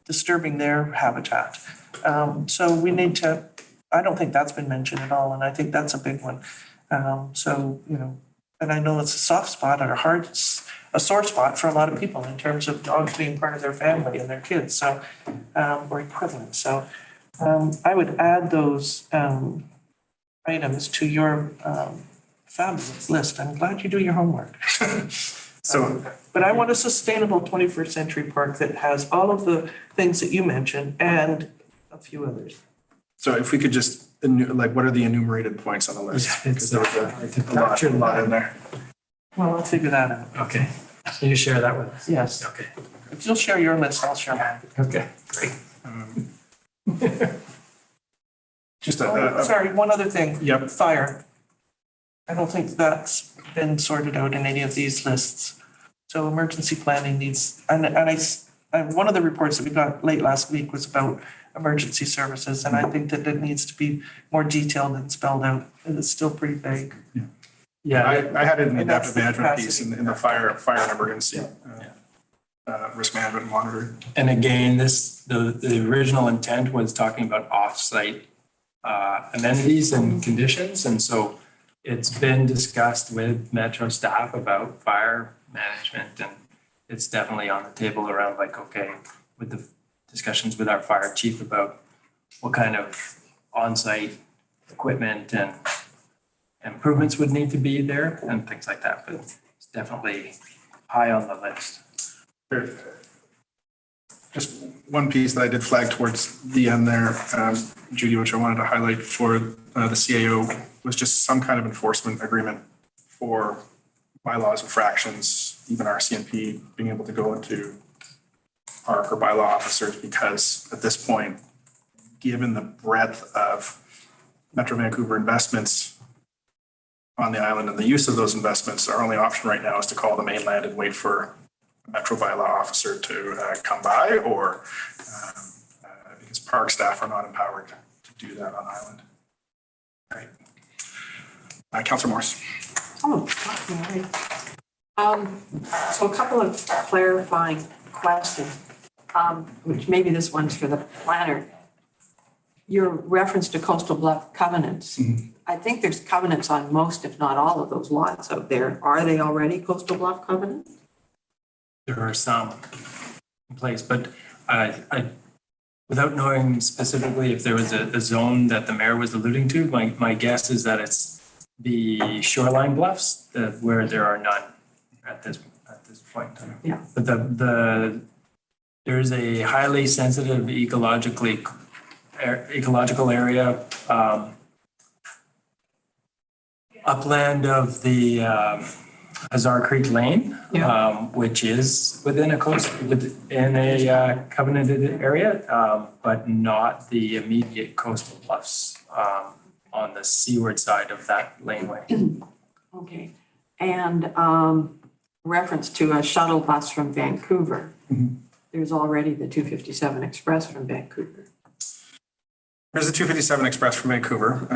disturbing their habitat? So we need to, I don't think that's been mentioned at all, and I think that's a big one. And I know it's a soft spot or a sore spot for a lot of people in terms of dogs being part of their family and their kids, so, or equivalent. So I would add those items to your fabulous list. I'm glad you do your homework. So, But I want a sustainable 21st century park that has all of the things that you mentioned and a few others. so if we could just, what are the enumerated points on the list? Yeah, it's Because there was a lot in there. Well, I'll figure that out. Okay. Can you share that with us? Yes. Okay. If you'll share your list, I'll share mine. Okay, great. Just Sorry, one other thing. Yep. Fire. I don't think that's been sorted out in any of these lists. So emergency planning needs, one of the reports that we got late last week was about emergency services, and I think that it needs to be more detailed and spelled out. It's still pretty vague. Yeah, I had it in the And that's adaptive the management piece capacity. in the fire and emergency, risk management and monitoring. and again, the original intent was talking about off-site amenities and conditions, and so it's been discussed with Metro staff about fire management, and it's definitely on the table around with the discussions with our fire chief about what kind of on-site equipment and improvements would need to be there and things like that, but it's definitely high on the list. Just one piece that I did flag towards the end there, Judy, which I wanted to highlight for the CAO, was just some kind of enforcement agreement for bylaws, infractions, even RCMP being able to go into park or bylaw officers, because at this point, given the breadth of Metro Vancouver investments on the island and the use of those investments, our only option right now is to call the mainland and wait for a Metro bylaw officer to come by, or because park staff are not empowered to do that on island. Right. Councillor Morse. Oh, okay, all right. So a couple of clarifying questions, which maybe this one's for the planner. Your reference to coastal bluff covenants. I think there's covenants on most, if not all of those lots out there. Are they already coastal bluff covenants? There are some in place, but I without knowing specifically if there was a zone that the mayor was alluding to, my guess is that it's the shoreline bluffs where there are none at this point in time. Yeah. But there's a highly sensitive ecological area upland of the Hazar Creek Lane, which is within a covenanted area, but not the immediate coastal bluffs on the seaward side of that laneway. Okay, and reference to a shuttle bus from Vancouver. There's already the 257 Express from Vancouver. There's the 257 Express from Vancouver.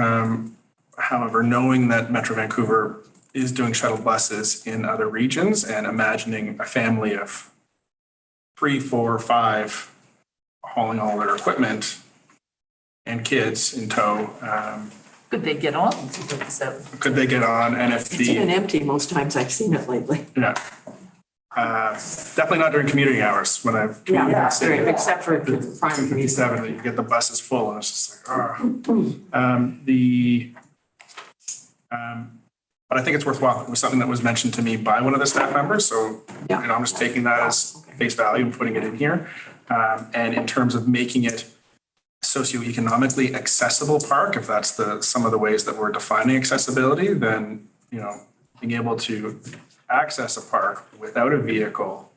However, knowing that Metro Vancouver is doing shuttle buses in other regions and imagining a family of 3, 4, 5 hauling all their equipment and kids in tow, Could they get on 257? could they get on? And if It's been the, empty most times I've seen it lately. yeah. Definitely not during commuting hours when I've. Yeah, commuted in the that's city. great, except for prime 257, you get the buses full and it's just like, but I think it's worthwhile. It was something that was mentioned to me by one of the staff members. So, I'm just taking that as face value and putting it in here. And in terms of making it socioeconomically accessible park, if that's some of the ways that we're defining accessibility, then, being able to access a park without a vehicle,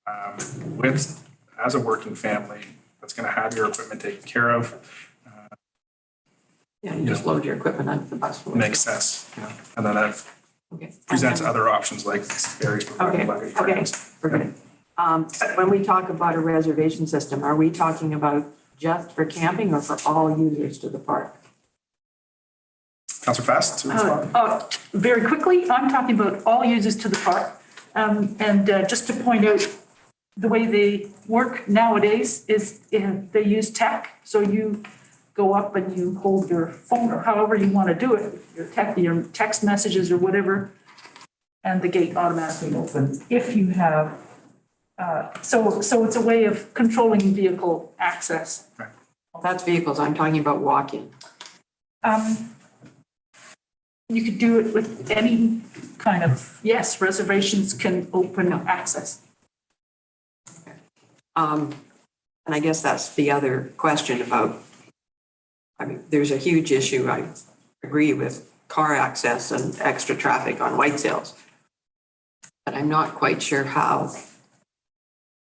as a working family that's going to have your equipment taken care of, Yeah, you just load your equipment onto the bus. makes sense. And then Okay. presents other options like Barry's provided luggage Okay, trains. we're good. When we talk about a reservation system, are we talking about just for camping or for all users to the park? Councillor Fast to respond. Very quickly, I'm talking about all users to the park. And just to point out, the way they work nowadays is they use tech. So you go up and you hold your phone or however you want to do it, your text messages or whatever, and the gate automatically opens if you have. So it's a way of controlling vehicle access. That's vehicles, I'm talking about walking. You could do it with any kind of, yes, reservations can open access. And I guess that's the other question about, I mean, there's a huge issue, I agree with car access and extra traffic on Whitesales. But I'm not quite sure how.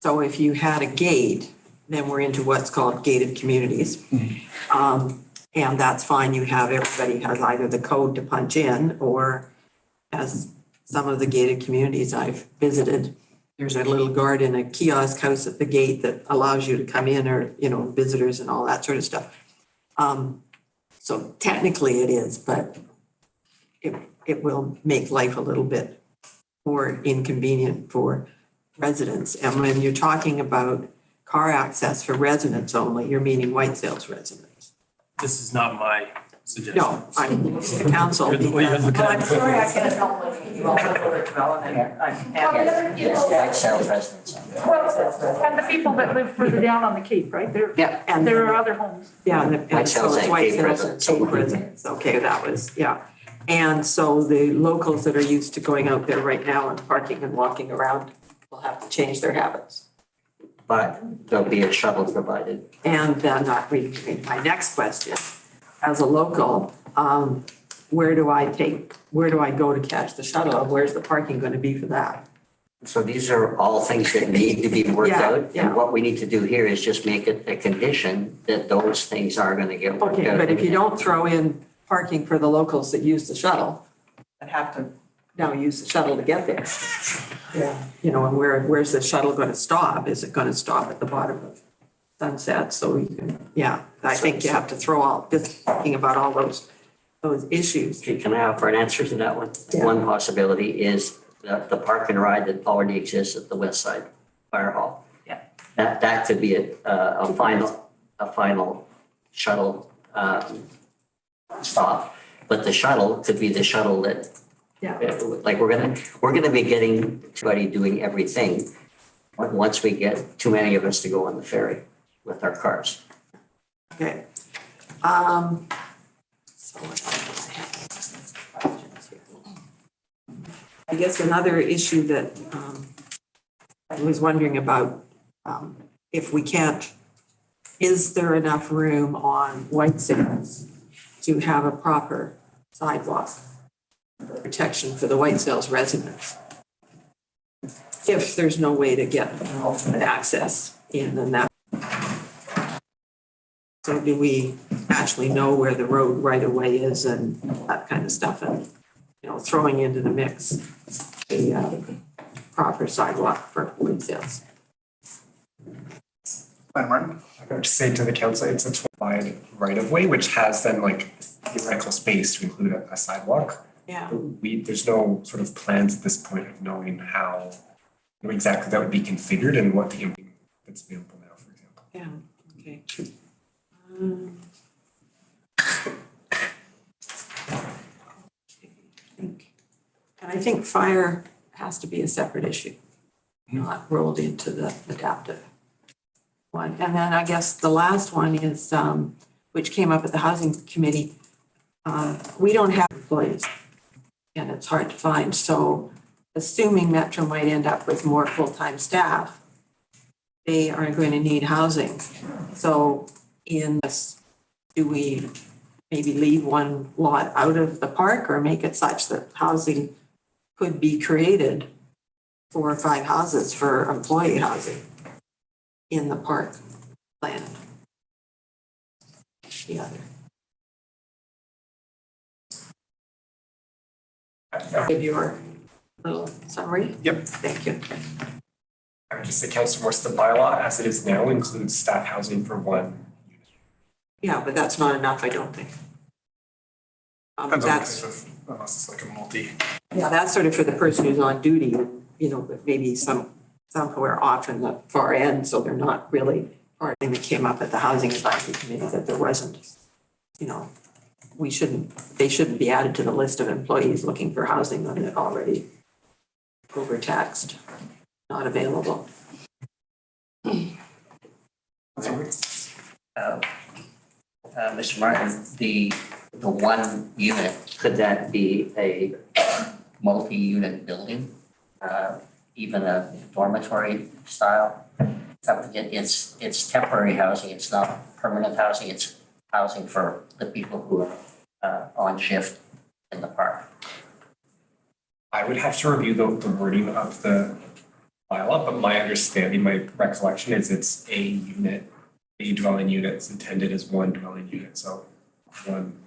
So if you had a gate, then we're into what's called gated communities. And that's fine, you have, everybody has either the code to punch in, or as some of the gated communities I've visited, there's a little guard in a kiosk house at the gate that allows you to come in, or, you know, visitors and all that sort of stuff. So technically it is, but it will make life a little bit more inconvenient for residents. And when you're talking about car access for residents only, you're meaning Whitesales residents. This is not my suggestion. No, I'm the council. You're the because- I'm sorry, I can't help looking. You all know the development. White sales residents. Well, and the people that live further down on the Cape, right? Yeah. And There are other homes. yeah, and so Whitesales it's and Whitesales Cape and residents. Cape residents. Okay, that was, yeah. And so the locals that are used to going out there right now and parking and walking around will have to change their habits. But there'll be a shuttle provided. And then that brings me to my next question. As a local, where do I go to catch the shuttle? Where's the parking going to be for that? So these are all things that need to be worked Yeah, out. yeah. And what we need to do here is just make it a condition that those things are going to get worked out. Okay, but if you don't throw in parking for the locals that use the shuttle, that have to now use the shuttle to get there. Yeah. You know, and where's the shuttle going to stop? Is it going to stop at the bottom of Sunset? So you can, yeah, I think you have to throw all, just thinking about all those issues. Can I offer an answer to that one? Yeah. One possibility is the park and ride that already exists at the West Side Fire Hall. Yeah. That could be a final shuttle stop. But the shuttle could be the shuttle that, Yeah. like, we're gonna be getting everybody doing everything once we get too many of us to go on the ferry with our cars. Okay. So what else do I have? Questions here. I guess another issue that I was wondering about, if we can't, is there enough room on Whitesales to have a proper sidewalk protection for the Whitesales residents? If there's no way to get access in, and that. So do we actually know where the road right of way is and that kind of stuff, and, you know, throwing into the mix the proper sidewalk for Whitesales? Glenn Martin. I would just say to the council, it's a 25 right of way, which has then like theoretical space to include a sidewalk. Yeah. There's no sort of plans at this point of knowing how exactly that would be configured and what the impact that's available now, for example. Yeah, okay. And I think fire has to be a separate issue, not rolled into the adaptive one. And then I guess the last one is, which came up at the housing committee, we don't have employees and it's hard to find. So assuming Metro might end up with more full-time staff, they are going to need housing. So in this, do we maybe leave one lot out of the park or make it such that housing could be created, 4 or 5 houses for employee housing in the park land? The other. Give your little summary? Yep. Thank you. I would just say, Councillor Morse, the bylaw as it is now includes staff housing for one. Yeah, but that's not enough, I don't think. Depends on the That's, type of, unless it's like a multi. yeah, that's sort of for the person who's on duty, but maybe somewhere off in the far end, so they're not really, or thing that came up at the Housing Advisory Committee that there wasn't, they shouldn't be added to the list of employees looking for housing when they're already overtaxed, not available. Mr. Martin, the one unit, could that be a multi-unit building? Even a dormitory style? It's temporary housing, it's not permanent housing, it's housing for the people who are on shift in the park. I would have to review the wording of the bylaw, but my understanding, my recollection is it's a unit, a dwelling unit is intended as one dwelling unit, so one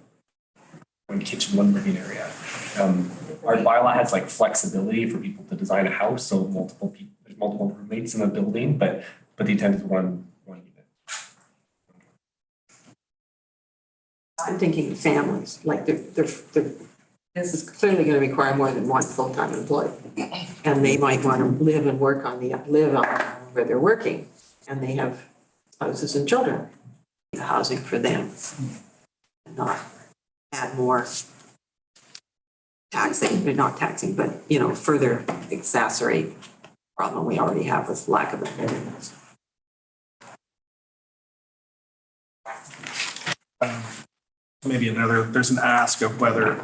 kitchen, one living area. Our bylaw has like flexibility for people to design a house, so multiple people, there's multiple roommates in a building, but the intent is one unit. I'm thinking families, like this is clearly going to require more than one full-time employee. And they might want to live and work live on where they're working, and they have spouses and children. Housing for them, and not add more not taxing, but, further exacerbate the problem we already have with lack of amenities. Maybe there's an ask of whether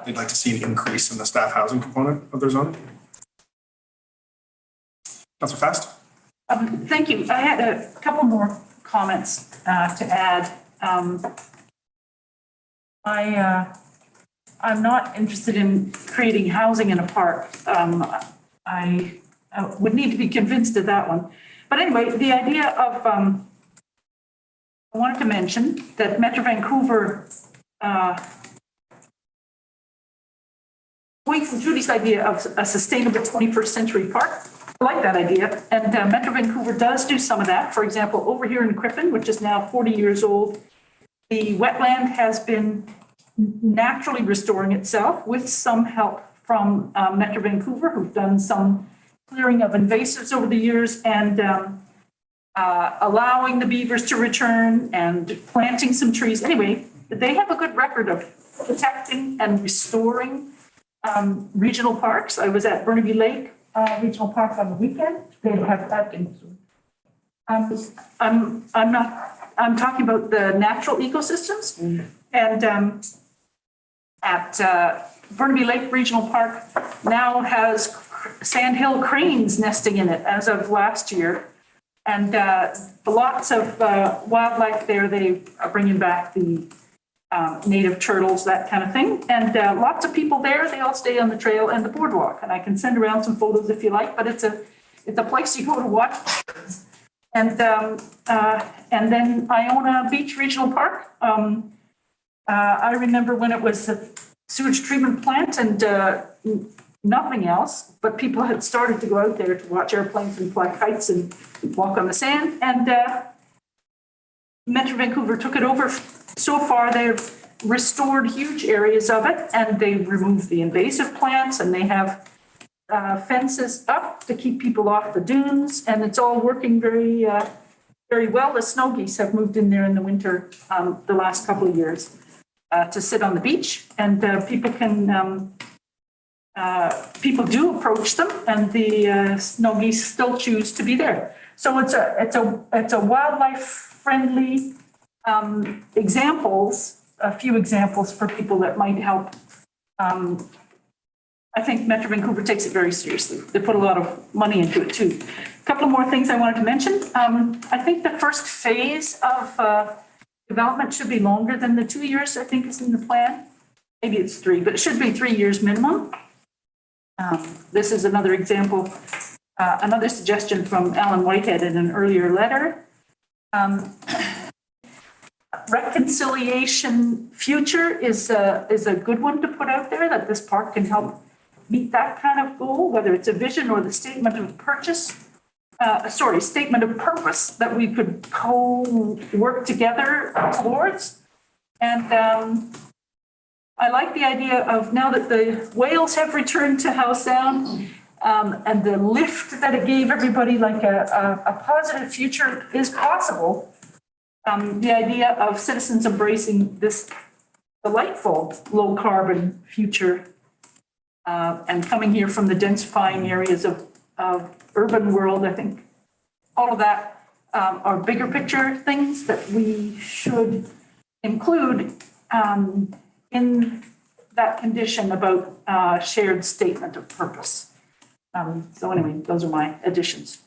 they'd like to see an increase in the staff housing component of their zoning. Councilor Fast? Thank you. I had a couple more comments to add. I'm not interested in creating housing in a park. I would need to be convinced of that one. But anyway, the idea of, I wanted to mention that Metro Vancouver, going from Judy's idea of a sustainable 21st century park, I like that idea. And Metro Vancouver does do some of that. For example, over here in Crippen, which is now 40 years old, the wetland has been naturally restoring itself with some help from Metro Vancouver, who've done some clearing of invasives over the years and allowing the beavers to return and planting some trees. Anyway, they have a good record of protecting and restoring regional parks. I was at Burnaby Lake Regional Park on the weekend. They have that. I'm talking about the natural ecosystems. And at Burnaby Lake Regional Park now has sandhill cranes nesting in it as of last year. And lots of wildlife there. They are bringing back the native turtles, that kind of thing. And lots of people there. They all stay on the trail and the boardwalk. And I can send around some photos if you like, but it's a place you go to watch. And then Iona Beach Regional Park. I remember when it was a sewage treatment plant and nothing else, but people had started to go out there to watch airplanes and fly kites and walk on the sand. And Metro Vancouver took it over. So far, they've restored huge areas of it, and they removed the invasive plants, and they have fences up to keep people off the dunes, and it's all working very, very well. The snow geese have moved in there in the winter the last couple of years to sit on the beach, and people do approach them, and the snow geese still choose to be there. So it's a wildlife friendly examples, a few examples for people that might help. I think Metro Vancouver takes it very seriously. They put a lot of money into it too. A couple of more things I wanted to mention. I think the first phase of development should be longer than the 2 years, I think is in the plan. Maybe it's 3, but it should be 3 years minimum. This is another example, another suggestion from Alan Whitehead in an earlier letter. reconciliation future is a good one to put out there, that this park can help meet that kind of goal, whether it's a vision or the statement of statement of purpose that we could co-work together towards. And I like the idea of, now that the whales have returned to Howe Sound, and the lift that it gave everybody, like a positive future is possible. The idea of citizens embracing this delightful low carbon future, and coming here from the densifying areas of urban world, I think all of that are bigger picture things that we should include in that condition about shared statement of purpose. So anyway, those are my additions.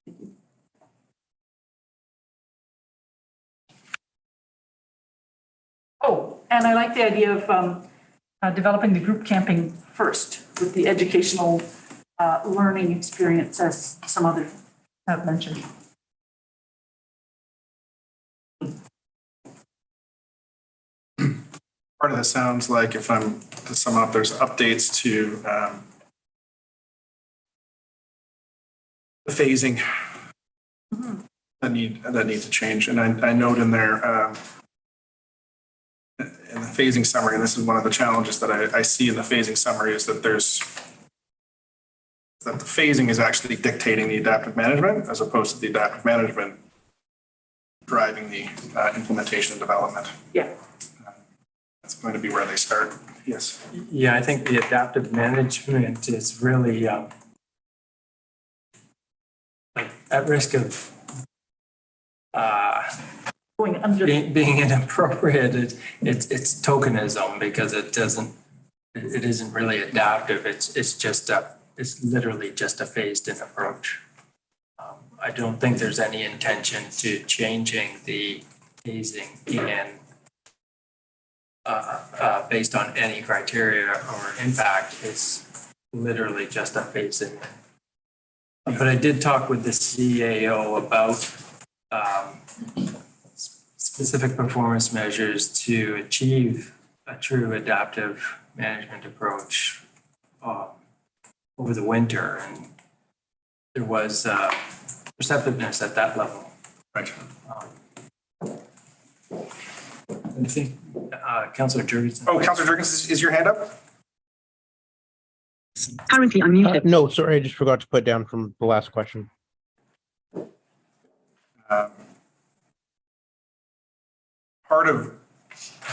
Thank you. Oh, and I like the idea of developing the group camping first with the educational learning experience, as some others have mentioned. Part of this sounds like, if I'm to sum up, there's updates to the phasing that need to change. And I note in there, in the phasing summary, and this is one of the challenges that I see in the phasing summary, is that the phasing is actually dictating the adaptive management, as opposed to the adaptive management driving the implementation and development. Yeah. That's going to be where they start. Yes. Yeah, I think the adaptive management is really like at risk of Going under. being inappropriate. It's tokenism, because it isn't really adaptive. It's literally just a phased-in approach. I don't think there's any intention to changing the phasing in based on any criteria or impact. It's literally just a phase-in. But I did talk with the CAO about specific performance measures to achieve a true adaptive management approach over the winter, and there was perceptiveness at that level. Right. I think Councillor Jurgensen. Oh, Councillor Jurgens, is your hand up? Currently unmuted. No, sorry, I just forgot to put down from the last question. Part of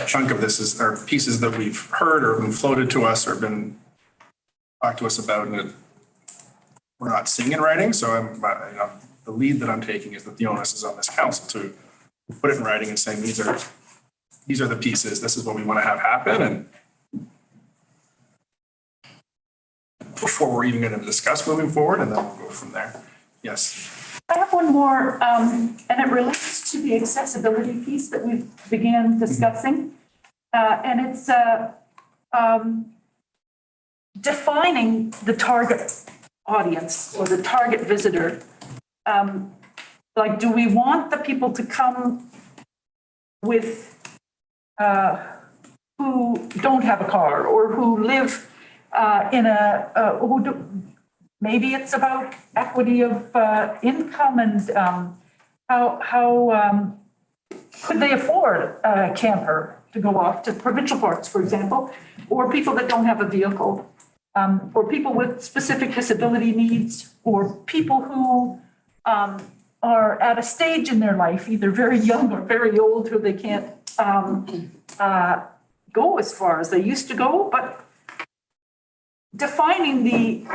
a chunk of this are pieces that we've heard or been floated to us or been talked to us about, and we're not seeing in writing. So the lead that I'm taking is that the onus is on this council to put it in writing and saying these are the pieces. This is what we want to have happen, and before we're even going to discuss moving forward, and then we'll go from there. Yes. I have one more, and it relates to the accessibility piece that we began discussing. And it's defining the target audience or the target visitor. Like, do we want the people to come with who don't have a car, or who live in maybe it's about equity of income, and how could they afford a camper to go off to provincial parks, for example, or people that don't have a vehicle, or people with specific disability needs, or people who are at a stage in their life, either very young or very old, who they can't go as far as they used to go. But defining the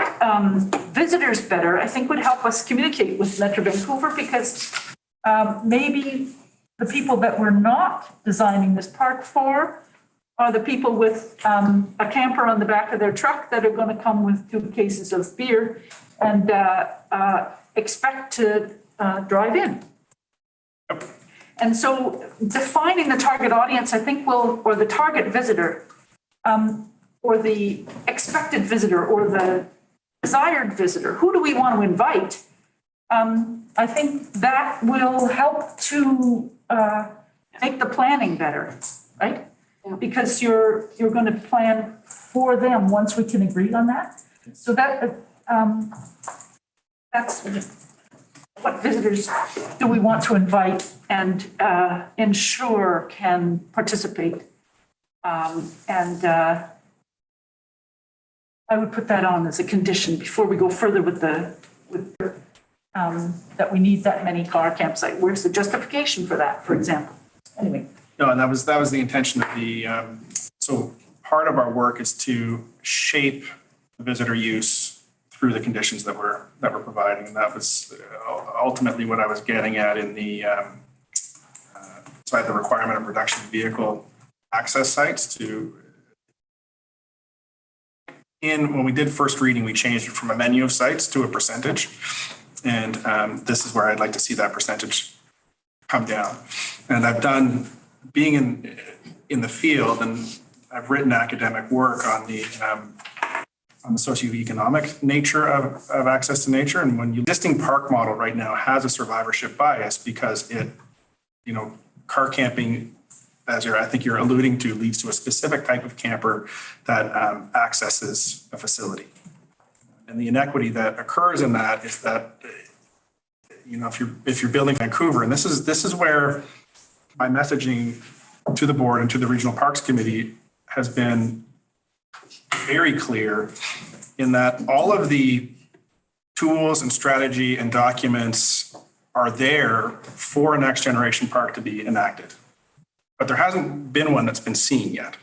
visitors better, I think, would help us communicate with Metro Vancouver, because maybe the people that we're not designing this park for are the people with a camper on the back of their truck that are going to come with 2 cases of beer and expect to drive in. And so defining the target audience, I think or the target visitor, or the expected visitor, or the desired visitor, who do we want to invite? I think that will help to make the planning better, right? Yeah. Because you're going to plan for them once we can agree on that. So that, that's what visitors do we want to invite and ensure can participate. I would put that on as a condition before we go further with that we need that many car campsite. Where's the justification for that, for example? Anyway. No, and that was the intention of the, so part of our work is to shape visitor use through the conditions that we're providing. And that was ultimately what I was getting at in the, so I had the requirement of reduction of vehicle access sites to, when we did first reading, we changed it from a menu of sites to a percentage. And this is where I'd like to see that percentage come down. And I've done, being in the field, and I've written academic work on the socioeconomic nature of access to nature. And when the existing park model right now has a survivorship bias because it, car camping, as I think you're alluding to, leads to a specific type of camper that accesses a facility. And the inequity that occurs in that is that, if you're building Vancouver, and this is where my messaging to the board and to the Regional Parks Committee has been very clear in that all of the tools and strategy and documents are there for a next generation park to be enacted. But there hasn't been one that's been seen yet.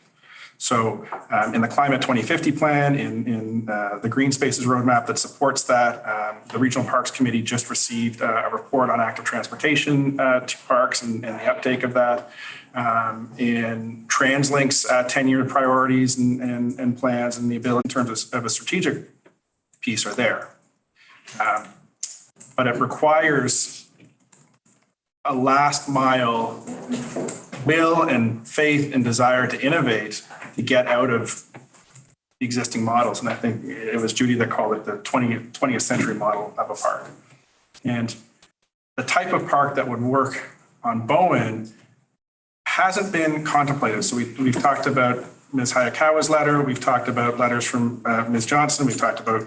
So in the Climate 2050 plan, in the Green Spaces Roadmap that supports that, the Regional Parks Committee just received a report on active transportation to parks and the uptake of that. In TransLink's 10-year priorities and plans and the ability in terms of a strategic piece are there. But it requires a last mile will and faith and desire to innovate to get out of the existing models. And I think it was Judy that called it the 20th century model of a park. And the type of park that would work on Bowen hasn't been contemplated. So we've talked about Ms. Hayakawa's letter. We've talked about letters from Ms. Johnson. We've talked about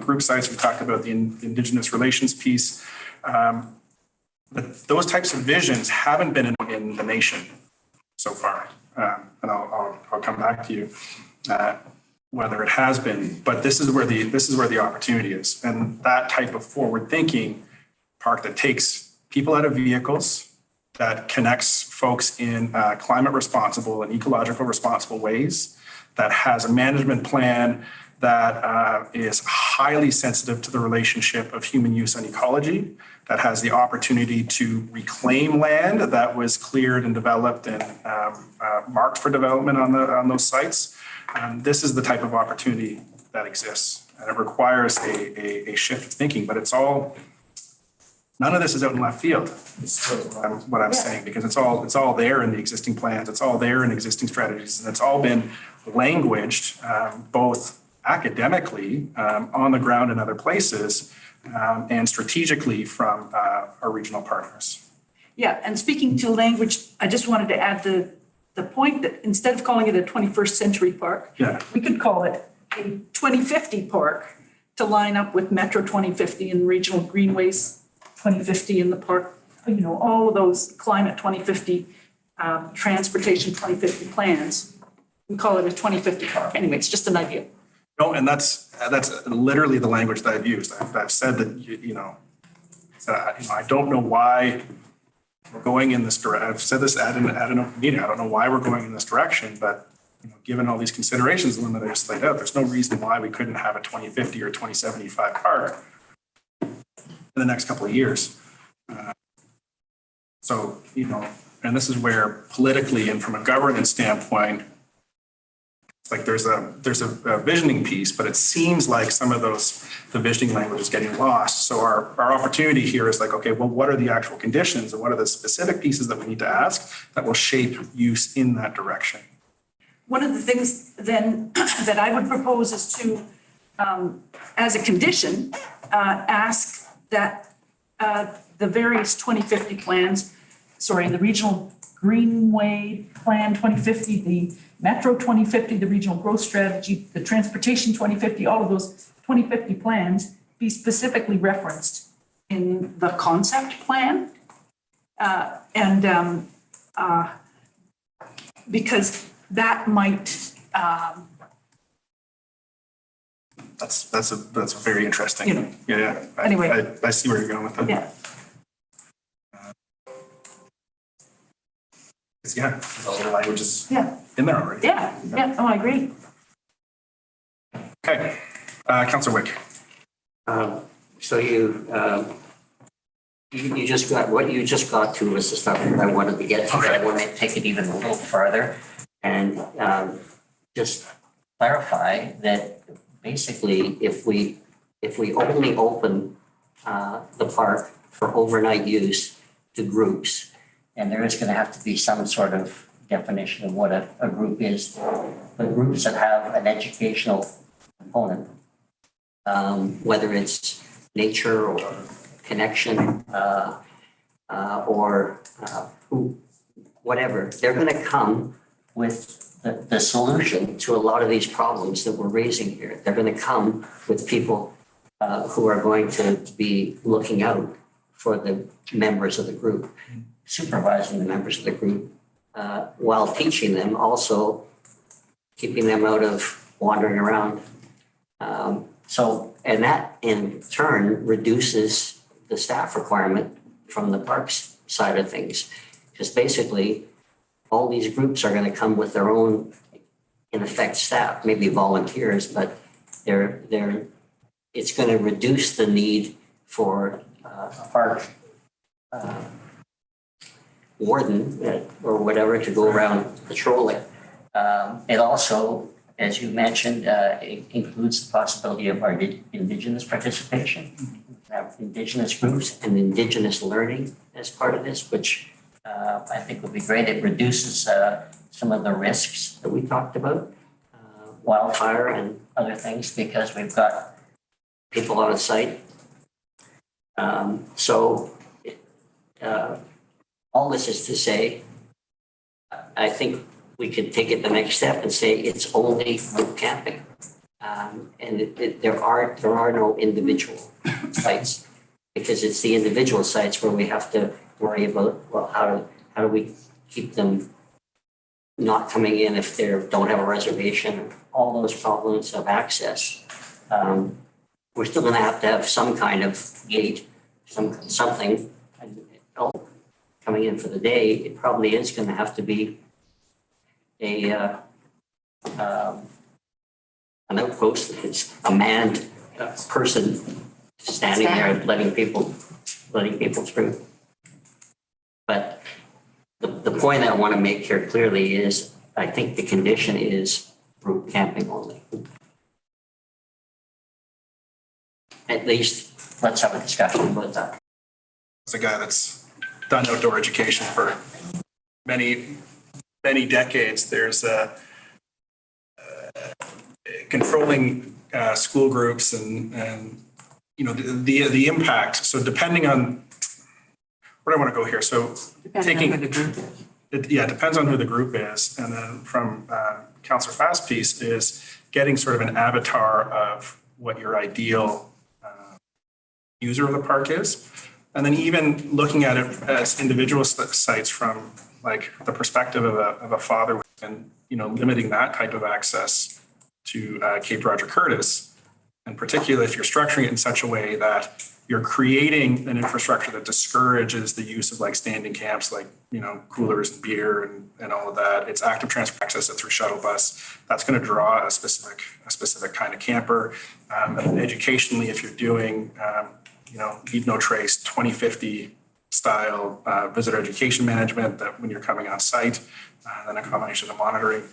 group sites. We've talked about the Indigenous relations piece. But those types of visions haven't been in the nation so far. And I'll come back to you whether it has been. But this is where the opportunity is, and that type of forward thinking park that takes people out of vehicles, that connects folks in climate responsible and ecological responsible ways, that has a management plan that is highly sensitive to the relationship of human use and ecology, that has the opportunity to reclaim land that was cleared and developed and marked for development on those sites. This is the type of opportunity that exists, and it requires a shift of thinking, but none of this is out in left field, is what I'm saying, because it's all there in the existing plans, it's all there in existing strategies, and it's all been languaged both academically on the ground in other places and strategically from our regional partners. Yeah, and speaking to language, I just wanted to add the point that instead of calling it a 21st century park, we could call it a 2050 park to line up with Metro 2050 and regional greenways 2050 in the park, all of those climate 2050, transportation 2050 plans. We call it a 2050 park. Anyway, it's just an idea. No, and that's literally the language that I've used. I've said that, I don't know why we're going in this direction. I've said this at an open meeting. I don't know why we're going in this direction, but given all these considerations, the one that I just laid out, there's no reason why we couldn't have a 2050 or 2075 park in the next couple of years. So, and this is where politically and from a governance standpoint, it's like there's a visioning piece, but it seems like some of the visioning language is getting lost. So our opportunity here is like, okay, well, what are the actual conditions and what are the specific pieces that we need to ask that will shape use in that direction? One of the things then that I would propose is to, as a condition, ask that the various 2050 plans, the regional Greenway Plan 2050, the Metro 2050, the Regional Growth Strategy, the Transportation 2050, all of those 2050 plans be specifically referenced in the concept plan. Because that might, That's very interesting. You know. Yeah. Anyway. I see where you're going with that. yeah, Yeah, all the language is yeah, in there already. yeah, oh, I agree. Okay, Councillor Wick. So you just got, what you just got to was the stuff that I wanted to get to. Okay. I want to take it even a little further and just clarify that basically if we only open the park for overnight use to groups, and there is going to have to be some sort of definition of what a group is, but groups that have an educational component, whether it's nature or connection or whatever, they're going to come with the solution to a lot of these problems that we're raising here. They're going to come with people who are going to be looking out for the members of the group, supervising the members of the group, while teaching them, also keeping them out of wandering around. And that in turn reduces the staff requirement from the parks side of things. Because basically, all these groups are going to come with their own, in effect, staff, maybe volunteers, but it's going to reduce the need for a park warden or whatever to go around patrolling. It also, as you mentioned, it includes the possibility of our Indigenous participation, have Indigenous groups and Indigenous learning as part of this, which I think would be great. It reduces some of the risks that we talked about, wildfire and other things, because we've got people on site. All this is to say, I think we could take it the next step and say it's only group camping. There are no individual sites, because it's the individual sites where we have to worry about, well, how do we keep them not coming in if they don't have a reservation, all those problems of access. We're still going to have some kind of gate, something coming in for the day. It probably is going to have to be an outpost. It's a manned person standing there letting people through. But the point I want to make here clearly is I think the condition is group camping only. At least let's have a discussion about that. As a guy that's done outdoor education for many decades, there's controlling school groups and you know the impact. So depending on where I want to go here, so Depending on who the group is. it depends on who the group is, and then from Councillor Fast's piece is getting sort of an avatar of what your ideal user of the park is. And then even looking at it as individual sites from like the perspective of a father and, you know, limiting that type of access to Cape Roger Curtis. And particularly if you're structuring it in such a way that you're creating an infrastructure that discourages the use of like standing camps, like, you know, coolers and beer and all of that. It's active transport access through shuttle bus. That's going to draw a specific kind of camper. And educationally, if you're doing, you know, Leave No Trace 2050 style visitor education management, that when you're coming on site, then a combination of monitoring,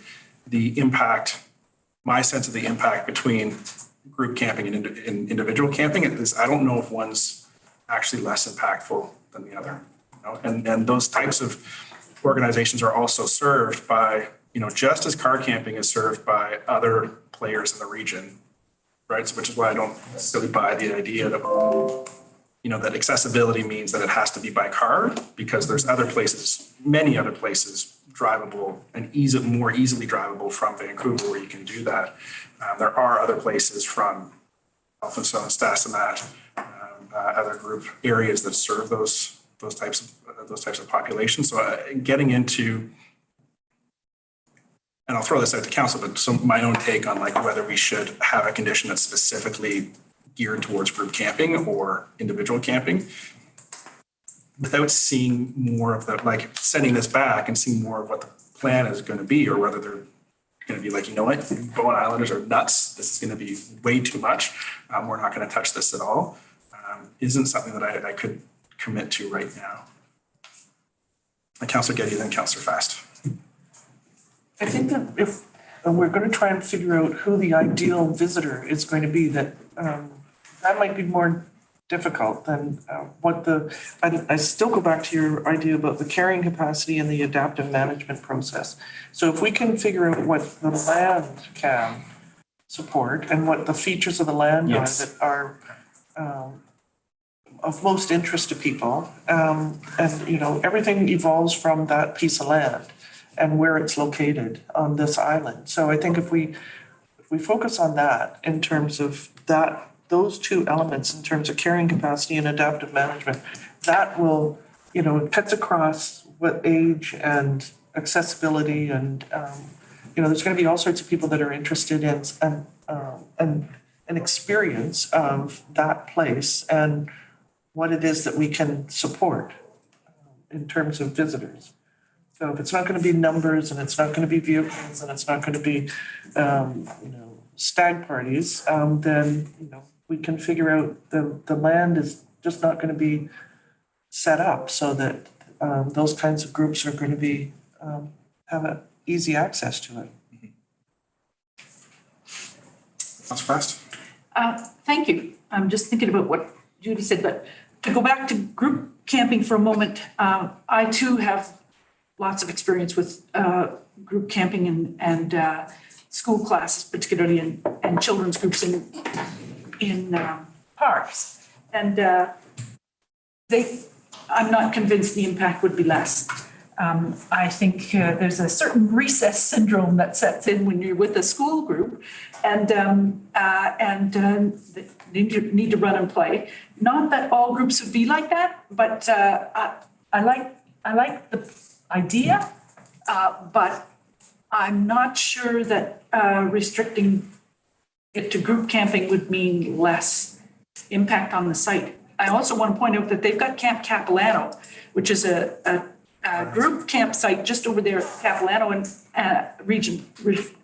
the impact, my sense of the impact between group camping and individual camping is I don't know if one's actually less impactful than the other. You know? And those types of organizations are also served by, you know, just as car camping is served by other players in the region, right? So, which is why I don't necessarily buy the idea that that accessibility means that it has to be by car because there's other places, many other places drivable and more easily drivable from Vancouver where you can do that. There are other places from Elphinstone, Stassimat, other group areas that serve those types of populations. So getting into, and I'll throw this out to council, but my own take on like whether we should have a condition that's specifically geared towards group camping or individual camping, without seeing more of the, like sending this back and seeing more of what the plan is going to be, or whether they're going to be like, you know what, Bowen Islanders are nuts. This is going to be way too much. We're not going to touch this at all. Isn't something that I could commit to right now. And Councillor Getty, then Councillor Fast. I think that if we're going to try and figure out who the ideal visitor is going to be, that might be more difficult than I still go back to your idea about the carrying capacity and the adaptive management process. So if we can figure out what the land can support and what the features of the land are that are of most interest to people, and everything evolves from that piece of land and where it's located on this island. So I think if we focus on that in terms of those two elements in terms of carrying capacity and adaptive management, that will, it cuts across what age and accessibility and, there's going to be all sorts of people that are interested in an experience of that place and what it is that we can support in terms of visitors. So if it's not going to be numbers and it's not going to be vehicles and it's not going to be, stag parties, then, we can figure out the land is just not going to be set up so that those kinds of groups are going to be, have easy access to it. Councillor Fast. Thank you. I'm just thinking about what Judy said, but to go back to group camping for a moment, I too have lots of experience with group camping and school classes, particularly and children's groups in parks. And I'm not convinced the impact would be less. I think there's a certain recess syndrome that sets in when you're with a school group and need to run and play. Not that all groups would be like that, but I like the idea, but I'm not sure that restricting it to group camping would mean less impact on the site. I also want to point out that they've got Camp Capilano, which is a group campsite just over there at Capilano region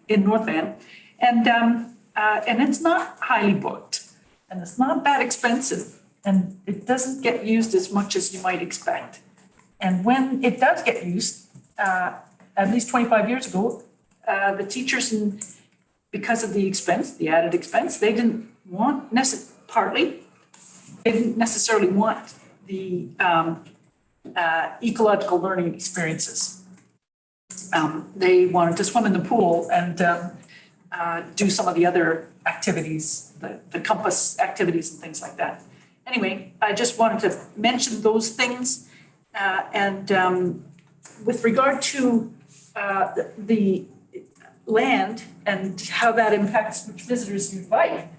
in North Van. And it's not highly booked and it's not that expensive and it doesn't get used as much as you might expect. And when it does get used, at least 25 years ago, the teachers, because of the expense, the added expense, they didn't necessarily want the ecological learning experiences. They wanted to swim in the pool and do some of the other activities, the compass activities and things like that. Anyway, I just wanted to mention those things. With regard to the land and how that impacts which visitors you invite,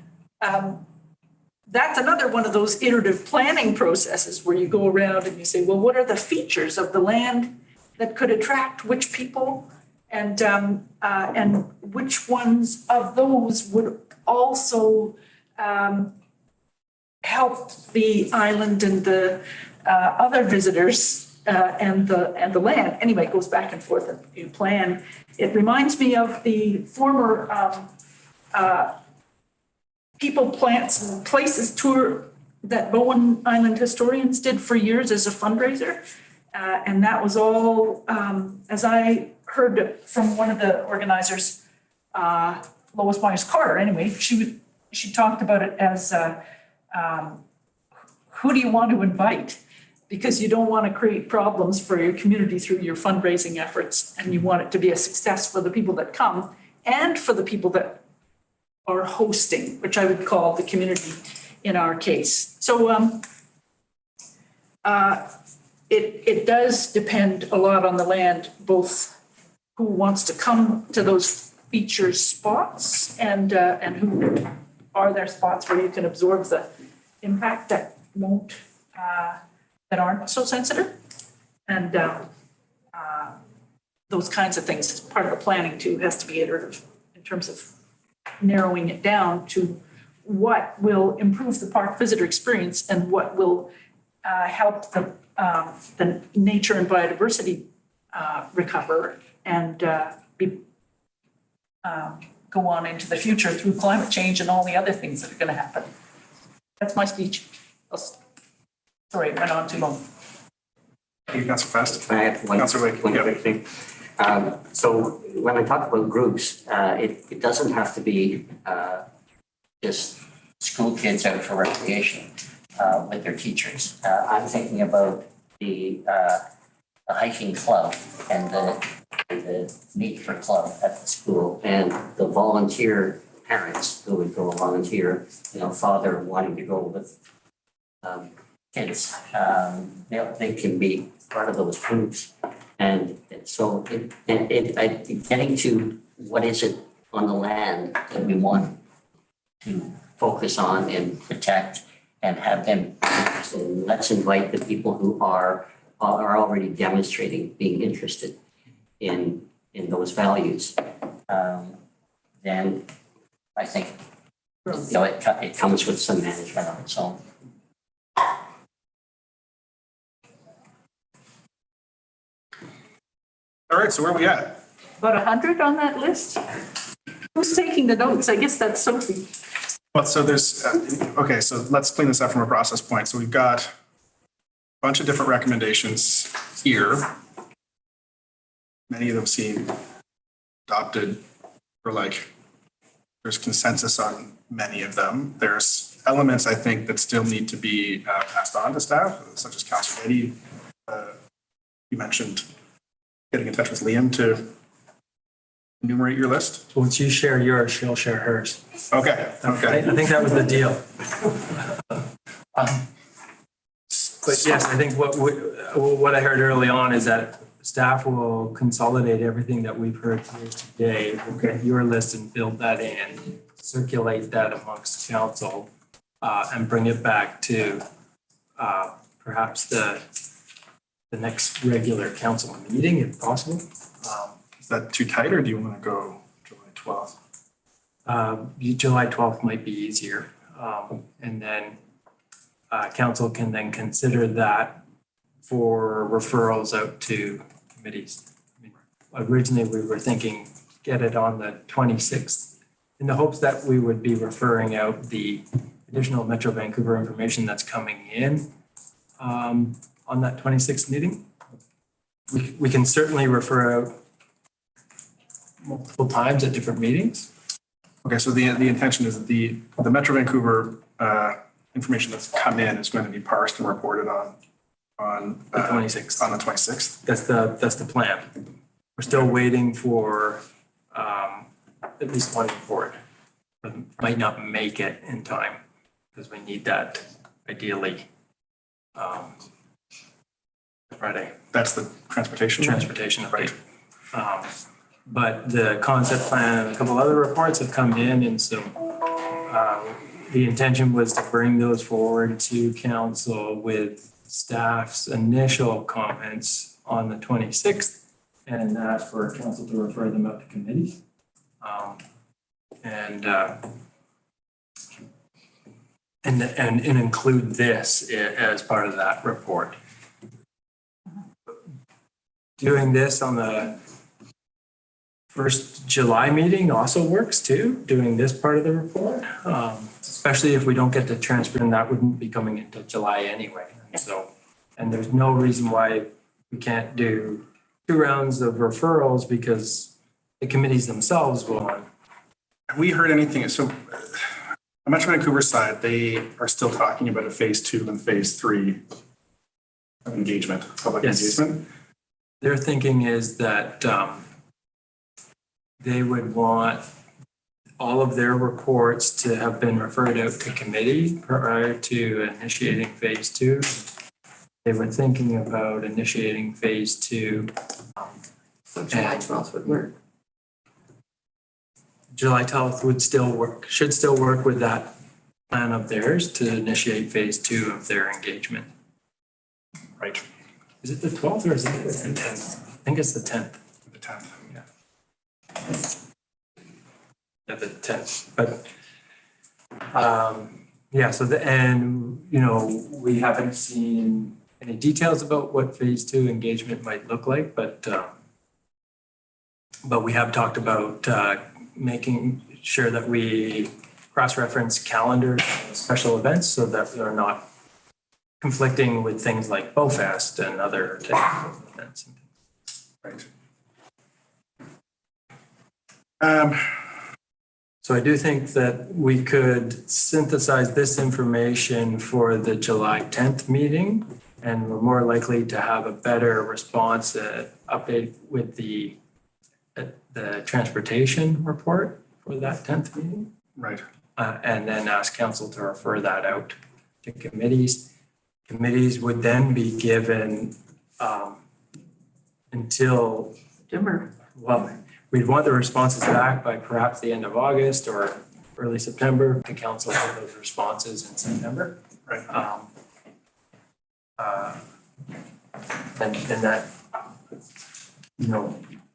that's another one of those iterative planning processes where you go around and you say, well, what are the features of the land that could attract which people, and which ones of those would also help the island and the other visitors and the land. Anyway, it goes back and forth and you plan. It reminds me of the former People, Plants and Places tour that Bowen Island historians did for years as a fundraiser. And that was all, as I heard from one of the organizers, Lois Myers-Carter, anyway, she talked about it as who do you want to invite? Because you don't want to create problems for your community through your fundraising efforts, and you want it to be a success for the people that come and for the people that are hosting, which I would call the community in our case. So it does depend a lot on the land, both who wants to come to those feature spots and who are there spots where you can absorb the impact that won't, that aren't so sensitive. And those kinds of things, part of the planning too, has to be iterative in terms of narrowing it down to what will improve the park visitor experience and what will help the nature and biodiversity recover and go on into the future through climate change and all the other things that are going to happen. That's my speech. Sorry, it went on too long. Thank you, Councillor Fast. Can I have one Councillor Wake, yeah. quick thing? So when I talk about groups, it doesn't have to be just school kids out for recreation with their teachers. I'm thinking about the hiking club and the nature club at the school and the volunteer parents who would go volunteer, father wanting to go with kids. They can be part of those groups. And so getting to what is it on the land that we want to focus on and protect and have them. So let's invite the people who are already demonstrating being interested in those values. Then I think it comes with some management on its own. All right, so where are we at? About 100 on that list? Who's taking the notes? I guess that's Sophie. Well, so there's, okay, so let's clean this up from a process point. So we've got a bunch of different recommendations here. Many of them seem adopted or there's consensus on many of them. There's elements, I think, that still need to be passed on to staff, such as Councillor Eddy. You mentioned getting in touch with Liam to enumerate your list. Once you share yours, she'll share hers. Okay. I think that was the deal. But yes, I think what I heard early on is that staff will consolidate everything that we've heard here today. Look at your list and build that in, circulate that amongst council, and bring it back to perhaps the next regular council meeting, if possible. Is that too tight, or do you want to go July 12th? July 12th might be easier. And then council can then consider that for referrals out to committees. I mean, originally, we were thinking get it on the 26th in the hopes that we would be referring out the additional Metro Vancouver information that's coming in on that 26th meeting. We can certainly refer out multiple times at different meetings. Okay, so the intention is that the Metro Vancouver information that's come in is going to be parsed and reported on The 26th. On the 26th. That's the plan. We're still waiting for at least one report. But might not make it in time because we need that ideally Friday. That's the transportation Update. But the concept plan and a couple other reports have come in, and so the intention was to bring those forward to council with staff's initial comments on the 26th, and ask for council to refer them out to committees. And include this as part of that report. Doing this on the first July meeting also works too, doing this part of the report. Especially if we don't get the transfer, and that wouldn't be coming until July anyway. So, and there's no reason why we can't do 2 rounds of referrals because the committees themselves will. Have we heard anything? So on Metro Vancouver side, they are still talking about a phase 2 and phase 3 of engagement, public engagement. Their thinking is that they would want all of their reports to have been referred out to committee prior to initiating phase 2. they were thinking about initiating phase 2. So July 12th would work. July 12th would still work, should still work with that plan of theirs to initiate phase 2 of their engagement. Right. Is it the 12th or is it the 10th? I think it's the 10th. The 10th. Yeah, the 10th, but, yeah, so we haven't seen any details about what phase 2 engagement might look like, but we have talked about, making sure that we cross-reference calendars, of special events, so that we're not conflicting with things like BowFest and other types of events. Right. So I do think that we could synthesize this information for the July 10th meeting, and we're more likely to have a better response, update with the transportation report for that 10th meeting. Right. And then ask council to refer that out to committees. Committees would then be given until, September. well, we'd want the responses back by perhaps the end of August or early September to council for those responses in September. Right. And that,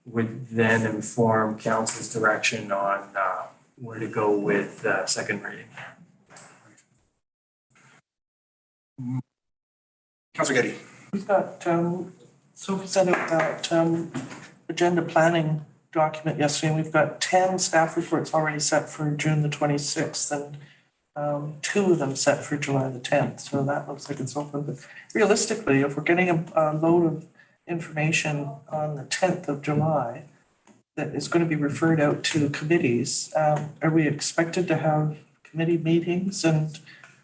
would then inform council's direction on where to go with second reading. Councilor Getty. We've got, Sophie sent out that agenda planning document yesterday, and we've got 10 staff reports already set for June the 26th, and 2 of them set for July the 10th. So that looks like it's open. But realistically, if we're getting a load of information on the 10th of July that is going to be referred out to committees, are we expected to have committee meetings and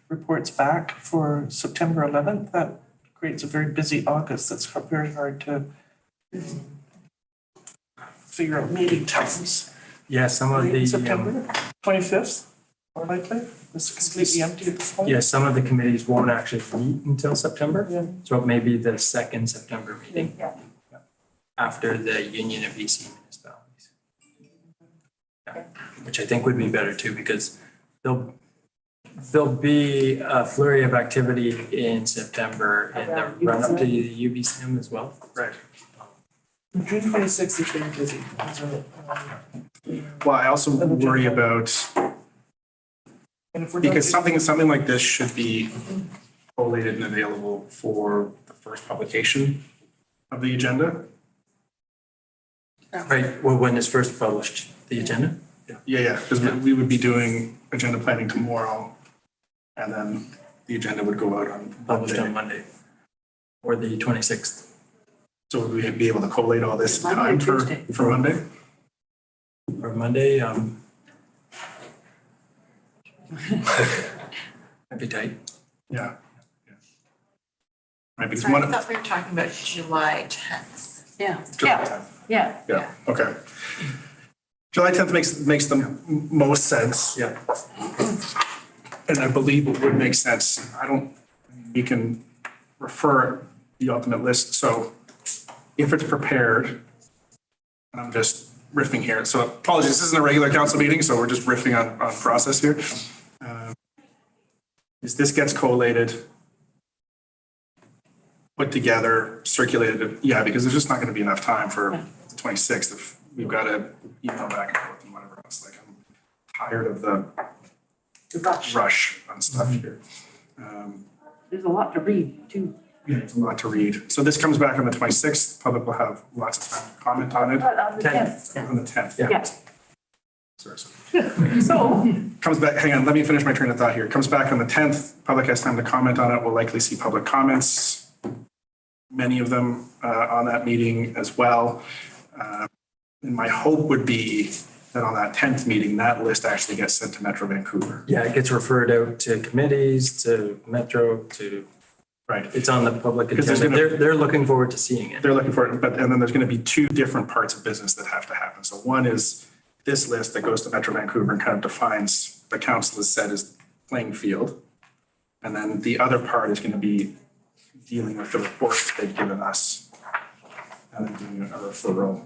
reports back for September 11th? That creates a very busy August. That's very hard to figure out meeting times. Yeah, some of the September 25th, more likely. It's completely empty at this point. yeah, some of the committees won't actually meet until September. Yeah. So it may be the second September meeting. Yeah. After the Union of BC municipalities. Yeah, which I think would be better too, because there'll be a flurry of activity in September in the run up to the UBCM as well. Right. June 26th is very busy. Well, I also worry about, And if we're because something like this should be collated and available for the first publication of the agenda. Right, well, when it's first published, the agenda? Yeah, because we would be doing agenda planning tomorrow, and then the agenda would go out on Published on Monday. Monday. Or the 26th. So would we be able to collate all this in Monday or time Tuesday? for Monday? Or Monday, that'd be tight. Yeah. Right, because Sorry, one I of. thought we were talking about July 10th. Yeah. Yeah. Yeah, okay. July 10th makes the most sense. Yeah. And I believe it would make sense. We can refer the ultimate list. So if it's prepared, and I'm just riffing here. So apologies, this isn't a regular council meeting, so we're just riffing on process here. Is this gets collated, put together, circulated, yeah, because there's just not going to be enough time for the 26th if we've got to email back and forth and whatever else. Like, I'm tired of the rush on stuff here. There's a lot to read too. Yeah, it's a lot to read. So this comes back on the 26th. Public will have lots of time to comment on it. But on the 10th. On the 10th. Yeah. Sorry. So, Comes back, hang on, let me finish my train of thought here. Comes back on the 10th. Public has time to comment on it. We'll likely see public comments. Many of them on that meeting as well. And my hope would be that on that 10th meeting, that list actually gets sent to Metro Vancouver. Yeah, it gets referred out to committees, to Metro, to, Right. it's on the public Because there's agenda. gonna- They're looking forward to seeing it. They're looking for it, and then there's going to be 2 different parts of business that have to happen. So one is this list that goes to Metro Vancouver and kind of defines the council has said is playing field. And then the other part is going to be dealing with the reports that they've given us and then doing a referral.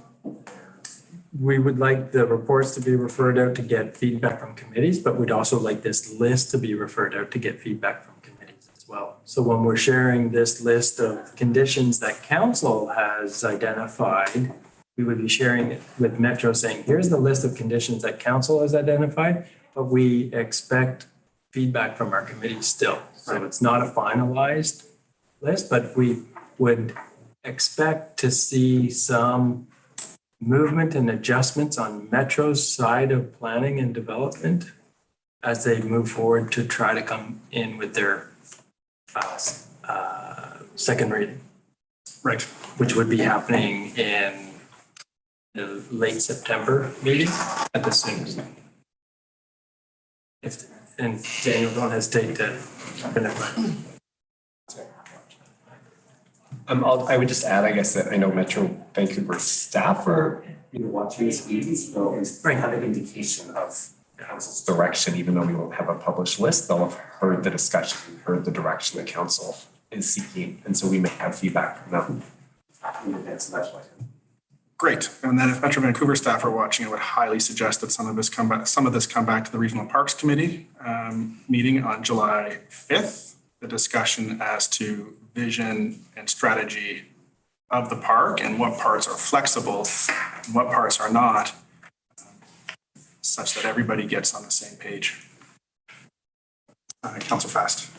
We would like the reports to be referred out to get feedback from committees, but we'd also like this list to be referred out to get feedback from committees as well. So when we're sharing this list of conditions that council has identified, we would be sharing it with Metro saying, here's the list of conditions that council has identified, but we expect feedback from our committees still. So it's not a finalized list, but we would expect to see some movement and adjustments on Metro's side of planning and development as they move forward to try to come in with their second reading. Right. Which would be happening in the late September meeting at the soonest. And Daniel, don't hesitate to jump in. I would just add, I guess, that I know Metro Vancouver staff are, watching these meetings, so it's kind of indication of council's direction, even though we won't have a published list, they'll have heard the discussion, heard the direction the council is seeking, and so we may have feedback from them in advance of that. Great. And then if Metro Vancouver staff are watching, I would highly suggest that some of this come back to the Regional Parks Committee meeting on July 5th, the discussion as to vision and strategy of the park and what parts are flexible and what parts are not, such that everybody gets on the same page. Councillor Fast.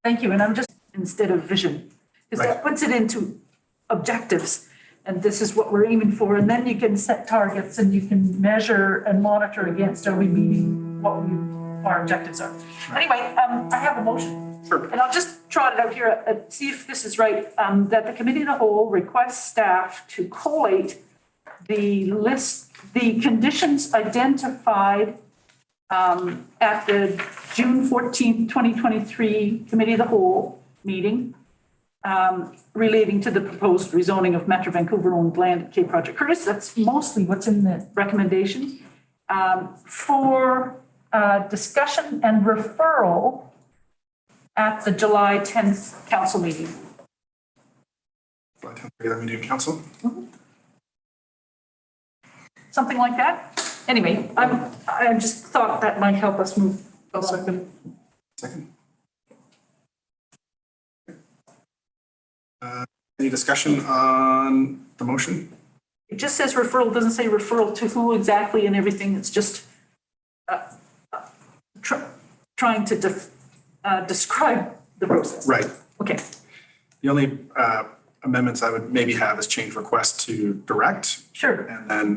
Thank you, and I'm just, instead of vision, because that puts it into objectives. And this is what we're aiming for, and then you can set targets and you can measure and monitor against, are we meeting what our objectives are? Anyway, I have a motion. Sure. And I'll just trot it out here, see if this is right, that the committee of the whole requests staff to collate the list, the conditions identified at the June 14th, 2023 committee of the whole meeting relating to the proposed rezoning of Metro Vancouver owned land at Cape Project Curtis. That's mostly what's in the recommendation for discussion and referral at the July 10th council meeting. July 10th regular meeting of council. Something like that. Anyway, I just thought that might help us move along. Second. Any discussion on the motion? It just says referral, doesn't say referral to who exactly and everything. It's just trying to describe the process. Right. Okay. The only amendments I would maybe have is change request to direct. Sure. And then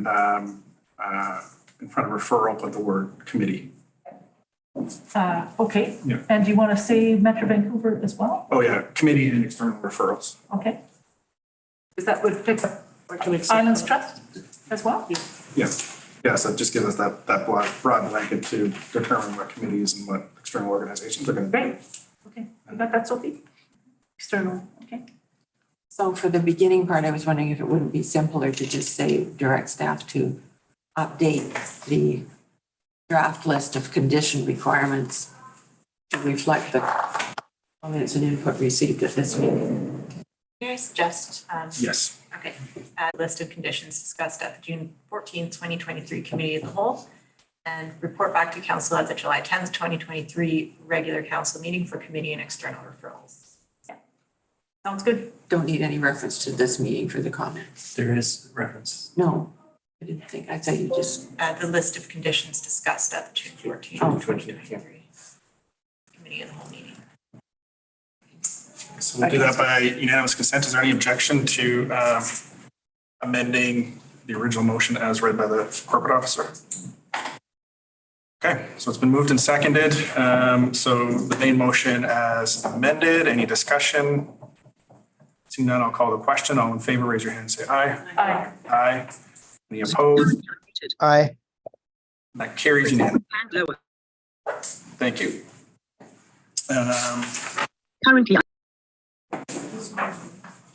in front of referral, put the word committee. Okay. Yeah. And do you want to say Metro Vancouver as well? Oh yeah, committee and external referrals. Okay. Is that would pick up Islands Trust as well? Yeah, so it just gives us that broad blanket to determine what committees and what external organizations are going to do. Great. Okay. You got that, Sophie? External. Okay. So for the beginning part, I was wondering if it wouldn't be simpler to just say direct staff to update the draft list of condition requirements to reflect the comments and input received at this meeting. May I suggest, Yes. okay, a list of conditions discussed at the June 14th, 2023 Committee of the Whole, and report back to council at the July 10th, 2023 regular council meeting for committee and external referrals. Yeah. Sounds good. Don't need any reference to this meeting for the comments. There is reference. No, I didn't think, I thought you just, The list of conditions discussed at the June 14th, Oh, 2023 Committee of the Whole meeting. So we'll do that by unanimous consent. Is there any objection to amending the original motion as read by the corporate officer? Okay, so it's been moved and seconded. So the main motion as amended, any discussion? Seeing none, I'll call the question. All in favor, raise your hand and say aye. Aye. Aye. Any opposed? Aye. That carries unanimously. Thank you. Currently.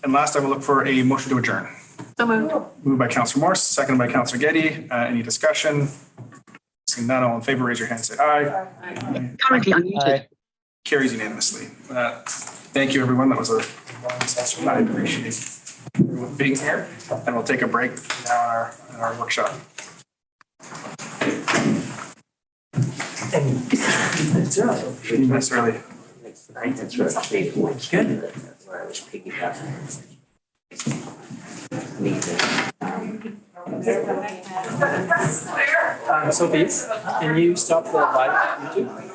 And last, I will look for a motion to adjourn. So moved. Moved by Councillor Morse, seconded by Councillor Getty. Any discussion? Seeing none, all in favor, raise your hand and say aye. Currently unmuted. Carries unanimously. Thank you, everyone. That was a session. I appreciate everyone being here, and we'll take a break now in our workshop. And it's early. That's early. Good. Sophie, can you stop the live YouTube?